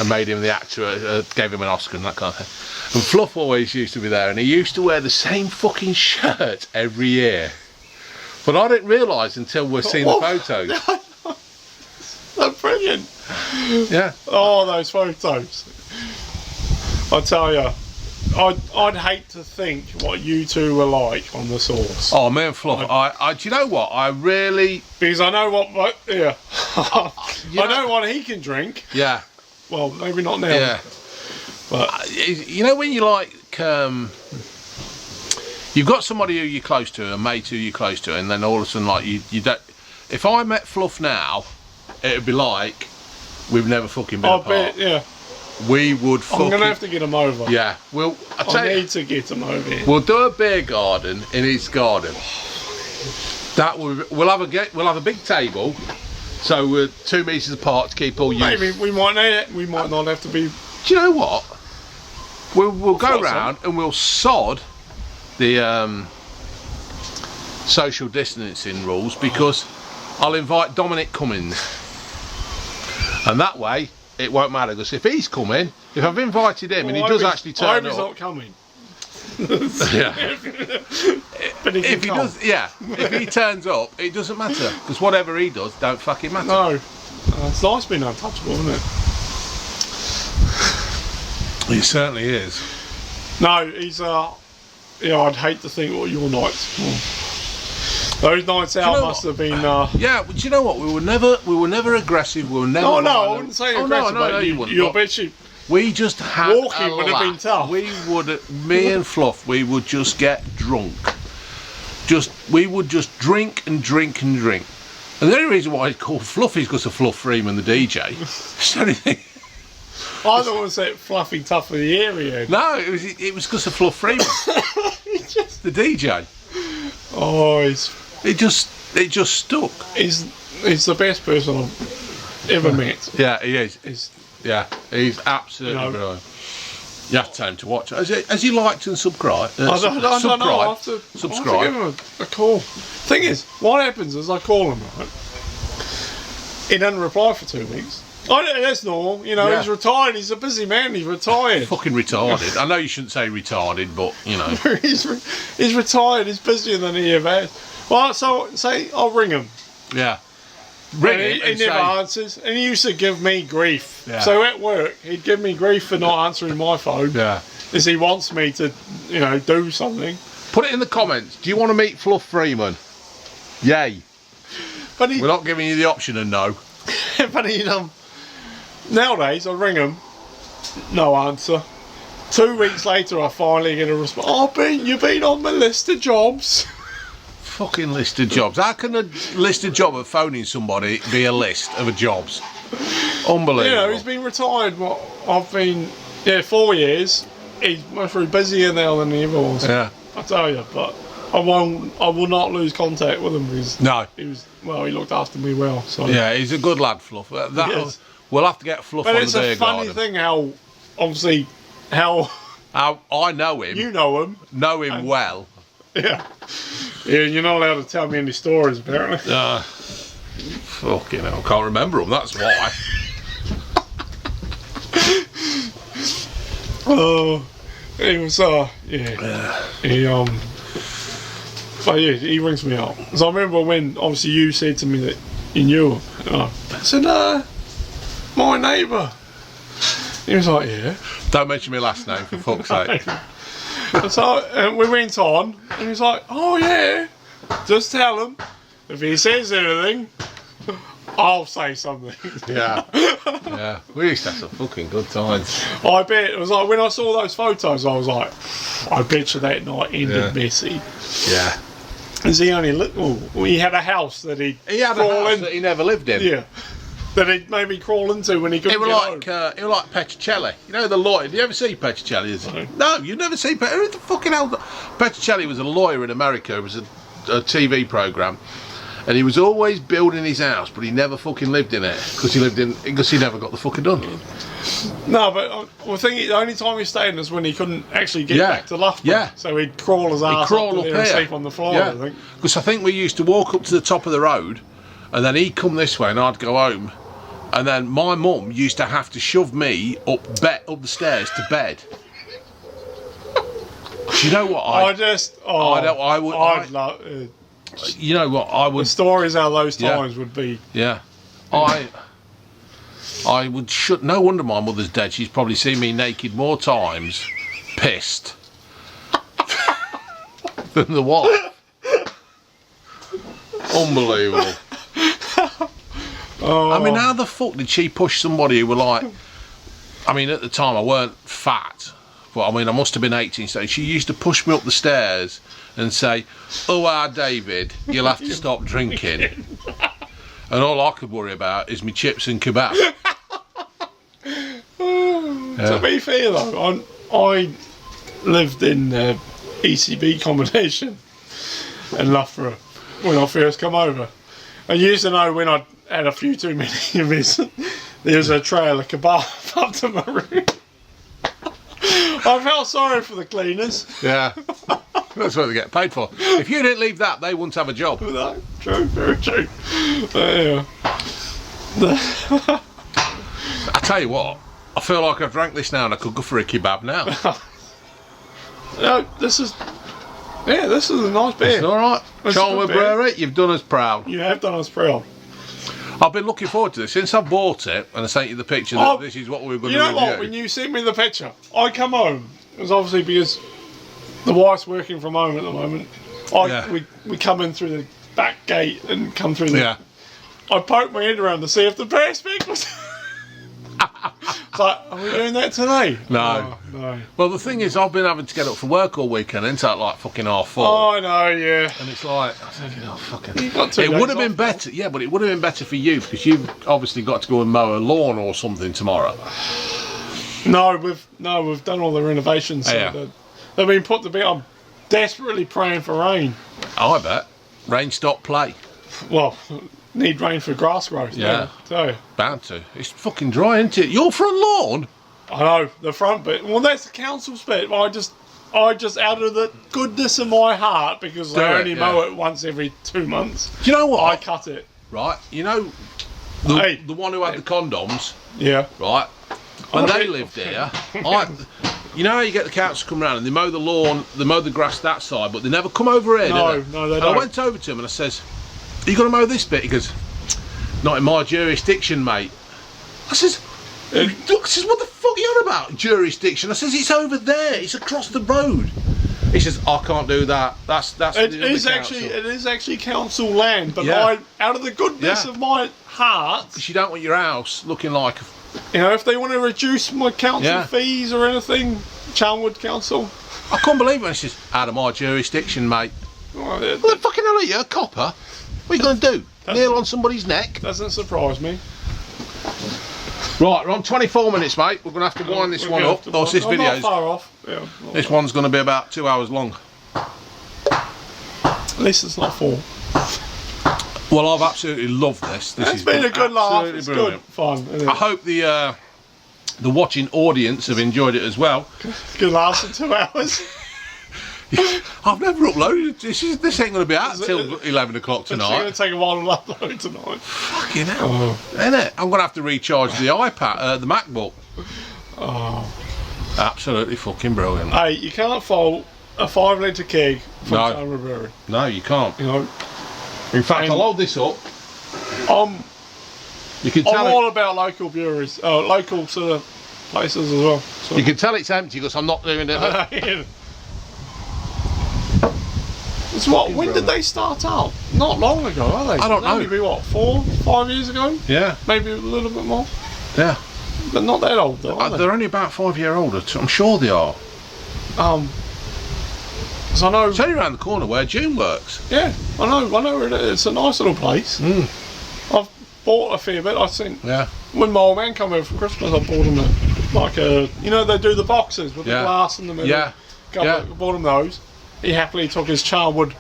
made him the actor, gave him an Oscar and that kind of thing. And Fluff always used to be there, and he used to wear the same fucking shirt every year. But I didn't realise until we're seeing the photos. They're brilliant. Yeah. Oh, those photos. I tell you, I'd hate to think what you two were like on the Source. Oh, me and Fluff, I do you know what? I really... Because I know what... Yeah. I know what he can drink. Yeah. Well, maybe not now. Yeah. But you know when you like... you've got somebody who you're close to, a mate who you're close to, and then all of a sudden, like, you don't... If I met Fluff now, it'd be like we've never fucking been apart. Bet, yeah. We would fucking... I'm going to have to get him over. Yeah. I need to get him over here. We'll do a beer garden in his garden. We'll have a big table, so we're 2 metres apart to keep all you... Maybe we might need it. We might not have to be... Do you know what? We'll go round and we'll sod the social distancing rules, because I'll invite Dominic Cummins, and that way it won't matter, because if he's coming, if I've invited him and he does actually turn up... he's not coming. Yeah. But if he does, yeah. If he turns up, it doesn't matter, because whatever he does don't fucking matter. No. It's nice being untouchable, isn't it? He certainly is. No, he's I'd hate to think what your nights. Those nights out must have been. Yeah, but you know what? We were never aggressive. We were never. No, I wouldn't say aggressive. No, you wouldn't. You're bitchy. We just had walking would have been tough. Me and Fluff, we would just get drunk. We would just drink and drink and drink. And the only reason why it's called Fluffy is because of Fluff Freeman, the DJ. It's the only thing. I thought it was Fluffy Tough of the area. No, it was because of Fluff Freeman. The DJ. Oh, it just stuck. He's the best person I've ever met. Yeah, he is. He's absolutely brilliant. You have to tell him to watch it. Has he liked and subscribed? I don't know. I have to give him a call. Thing is, what happens is I call him, right? He doesn't reply for 2 weeks. That's normal, He's retired, he's a busy man, he's retired. Fucking retarded. I know you shouldn't say retarded, but, he's retired, he's busier than he ever has. Well, so say I'll ring him. Yeah. Ring him and he never answers, and he used to give me grief. Yeah. So at work, he'd give me grief for not answering my phone. Yeah. Because he wants me to, do something. Put it in the comments. Do you want to meet Fluff Freeman? Yay. But we're not giving you the option of no. But nowadays, I ring him, no answer. 2 weeks later, I finally get a response. You've been on my list of jobs. Fucking list of jobs. How can a list of job of phoning somebody be a list of jobs? Unbelievable. He's been retired. I've been 4 years. He's much more busier now than he ever was. Yeah. I tell you, but I will not lose contact with him because he looked after me well. So yeah, he's a good lad, Fluff. We'll have to get Fluff on the beer garden. But it's a funny thing how I know him. You know him. Know him well. Yeah. Yeah, you're not allowed to tell me any stories, apparently. Fucking hell, I can't remember them, that's why. He was, he rings me up. So I remember when, obviously, you said to me that you knew him. I said, my neighbour. He was like, yeah. Don't mention my last name, for fuck's sake. So we went on, and he's like, oh yeah, just tell him. If he says anything, I'll say something. Yeah. Yeah. We used to have some fucking good times. I bet. It was like, when I saw those photos, I was like, I bet you that night ended messy. Yeah. Because he he had a house that he that he never lived in. Yeah. That he'd maybe crawl into when he couldn't get home. It was like Petricelli. You know the lawyer. Did you ever see Petricelli? No, you've never seen Petricelli. Who the fucking hell? Petricelli was a lawyer in America. It was a TV programme. And he was always building his house, but he never fucking lived in it because he never got the fucking done. No, but I think the only time he stayed was when he couldn't actually get back to Loughborough. Yeah. So he'd crawl his ass up there and sleep on the floor. Yeah. I think. Because I think we used to walk up to the top of the road, and then he'd come this way, and I'd go home, and then my mum used to have to shove me up the stairs to bed. Do you know what you know what I would. The stories out of those times would be. Yeah, I would shut. No wonder my mother's dead. She's probably seen me naked more times, pissed, than the wife. Unbelievable. I mean, how the fuck did she push somebody who were like? I mean, at the time I weren't fat, but I mean I must have been 18. So she used to push me up the stairs and say, "Oh, David, you'll have to stop drinking." And all I could worry about is my chips and kebab. To be fair though, I lived in ECB accommodation in Loughborough when I first come over. I used to know when I'd had a few too many of his, there was a trail of kebab up to my room. I felt sorry for the cleaners. Yeah. That's what they get paid for. If you didn't leave that, they wouldn't have a job. No, true, very true. Yeah. I tell you what, I feel like I've drank this now and I could go for a kebab now. No, this is a nice beer. It's alright. Charnwood Brewery, you've done us proud. You have done us proud. I've been looking forward to this since I bought it and I sent you the picture that this is what we were going to review. You know what, when you sent me the picture, I come home, it was obviously because the wife's working from home at the moment. We come in through the back gate and come through the... Yeah. I poked my head around to see if the bear speak was... It's like, are we doing that today? No. Oh, no. Well, the thing is, I've been having to get up for work all weekend and it's at like fucking 4:30. Oh, I know, yeah. And it's like, I was thinking, oh, fucking... It would have been better, yeah, but it would have been better for you because you've obviously got to go and mow a lawn or something tomorrow. No, we've done all the renovations. So yeah. They've been put to bed. I'm desperately praying for rain. Oh, I bet. Rain stop play. Well, need rain for grass growth. Yeah. So bound to. It's fucking dry, isn't it? Your front lawn? I know, the front bit. Well, that's the council's bit. I just out of the goodness of my heart, because they only mow it once every 2 months. Do you know what? I cut it. Right. You know, the one who had the condoms. Yeah. Right. When they lived there, you know how you get the council come round and they mow the lawn, they mow the grass that side, but they never come over here. No, they don't. I went over to him and I says, "Are you going to mow this bit?" He goes, "Not in my jurisdiction, mate." I says, "What the fuck are you on about, jurisdiction?" I says, "It's over there. It's across the road." He says, "I can't do that. That's it is actually council land, but out of the goodness of my heart, because you don't want your house looking like." You know, if they want to reduce my council fees or anything, Charnwood Council. I couldn't believe it. It's just out of my jurisdiction, mate. What the fucking hell are you, a copper? What are you going to do? Kneel on somebody's neck? Doesn't surprise me. Right, we're on 24 minutes, mate. We're going to have to wind this one up. This video's not far off. Yeah, this one's going to be about 2 hours long. At least it's not 4. Well, I've absolutely loved this. It's been a good laugh. It's brilliant. Good fun. Isn't it? I hope the watching audience have enjoyed it as well. Good last for 2 hours. I've never uploaded. This ain't going to be out until 11 o'clock tonight. It's going to take a while to upload tonight. Fucking hell. Isn't it? I'm going to have to recharge the iPad, the MacBook. Oh. Absolutely fucking brilliant. Hey, you can't fault a 5-litre keg from Charnwood Brewery. No, you can't. You know. In fact, I'll load this up. You can tell I'm all about local breweries, local sort of places as well. So. You can tell it's empty because I'm not doing it. It's what? When did they start out? Not long ago, are they? I don't know. Maybe what, 4, 5 years ago? Yeah. Maybe a little bit more. Yeah. But not that old though. They're only about 5 years older. I'm sure they are. So I know. It's only around the corner where June works. Yeah, I know where it is. It's a nice little place. I've bought a fair bit. I think. Yeah. When my old man came over for Christmas, I bought him you know, they do the boxes with the glass in the middle. Yeah. I bought him those. He happily took his Charnwood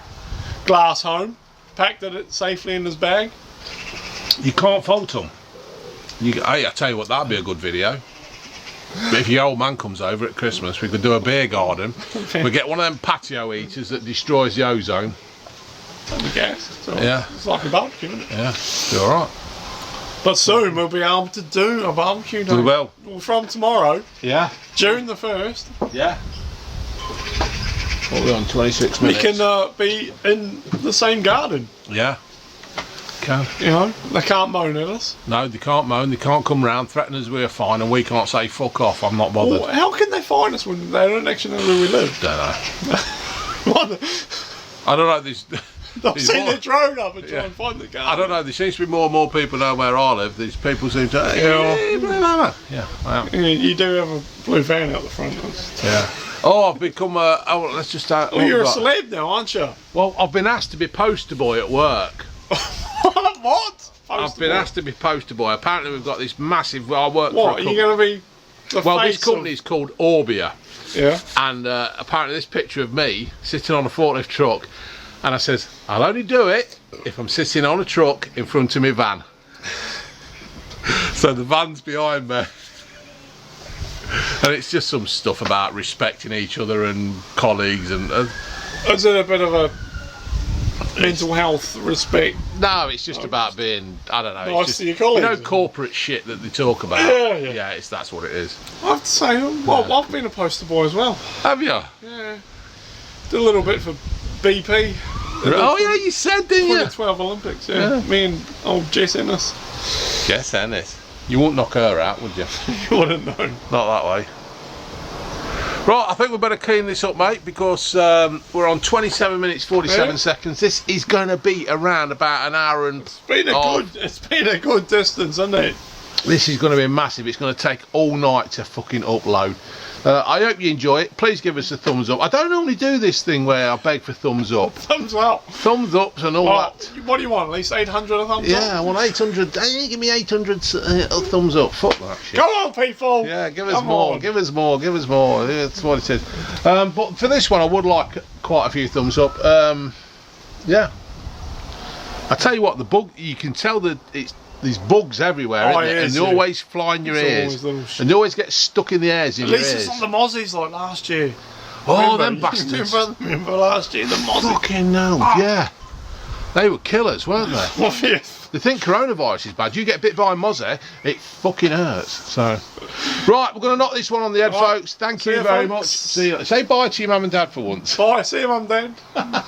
glass home. packed it safely in his bag. You can't fault them. Hey, I tell you what, that'd be a good video. If your old man comes over at Christmas, we could do a beer garden. We get one of them patio heaters that destroys the ozone. I guess. Yeah. It's like a barbecue, isn't it? Yeah, you're alright. But soon we'll be able to do a barbecue night. We will. From tomorrow. Yeah. June the 1st. Yeah. What are we on, 26 minutes? We can be in the same garden. Yeah. Can. You know, they can't moan at us. No, they can't moan, they can't come round, threaten us we're fine, and we can't say fuck off, I'm not bothered. Well, how can they find us when they don't actually know where we live? Don't know. What? I don't know, there's They'll see more, their drone up and try and find the garden. I don't know, there seems to be more and more people know where I live. These people seem to... Yeah, I am. Yeah, you do have a blue van out the front. Yeah. Oh, I've become a... Oh, let's just... Well, you're a celeb now, aren't you? Well, I've been asked to be poster boy at work. What? I've been asked to be poster boy. Apparently we've got this massive... I work what, for a are you going to be the Well, face this company is called Orbia. Yeah. And apparently this picture of me sitting on a forklift truck, and I says, I'll only do it if I'm sitting on a truck in front of my van. So the van's behind me. And it's just some stuff about respecting each other and colleagues and... Is it a bit of a mental health respect? No, it's just about being, I don't know, Nice it's just, to your colleagues. you know, corporate shit that they talk about. Yeah. That's what it is. I have to say, well, I've been a poster boy as well. Have you? Yeah. Did a little bit for BP. Oh yeah, you said, didn't you? 2012 Olympics, yeah. Me and old Jess Ennis. Jess Ennis. You wouldn't knock her out, would you? You wouldn't know. Not that way. Right, I think we better clean this up, mate, because we're on 27 minutes 47 seconds. This is going to be around about an hour and... It's been a good distance, hasn't it? This is going to be massive. It's going to take all night to fucking upload. I hope you enjoy it. Please give us a thumbs up. I don't normally do this thing where I beg for thumbs up. Thumbs up. Thumbs ups and all that. What do you want? At least 800 thumbs up? Yeah, I want 800. Hey, give me 800 thumbs up. Fuck that shit. Come on, people. Yeah, give us more. Give us more. Give us more. That's what it is. But for this one, I would like quite a few thumbs up. Yeah. I tell you what, the bug. You can tell that it's. There's bugs everywhere, isn't it? And they always fly in your ears. And they always get stuck in the ears in your ears. At least it's not the mozzies like last year. Oh, them bastards. Remember last year, the mozzies? Fucking no, yeah. They were killers, weren't they? Obvious. They think coronavirus is bad. You get bit by a mozzie, it fucking hurts. So, right, we're going to knock this one on the head, folks. Thank you very much. See you. Say bye to your mum and dad for once. Bye. See you, mum and dad.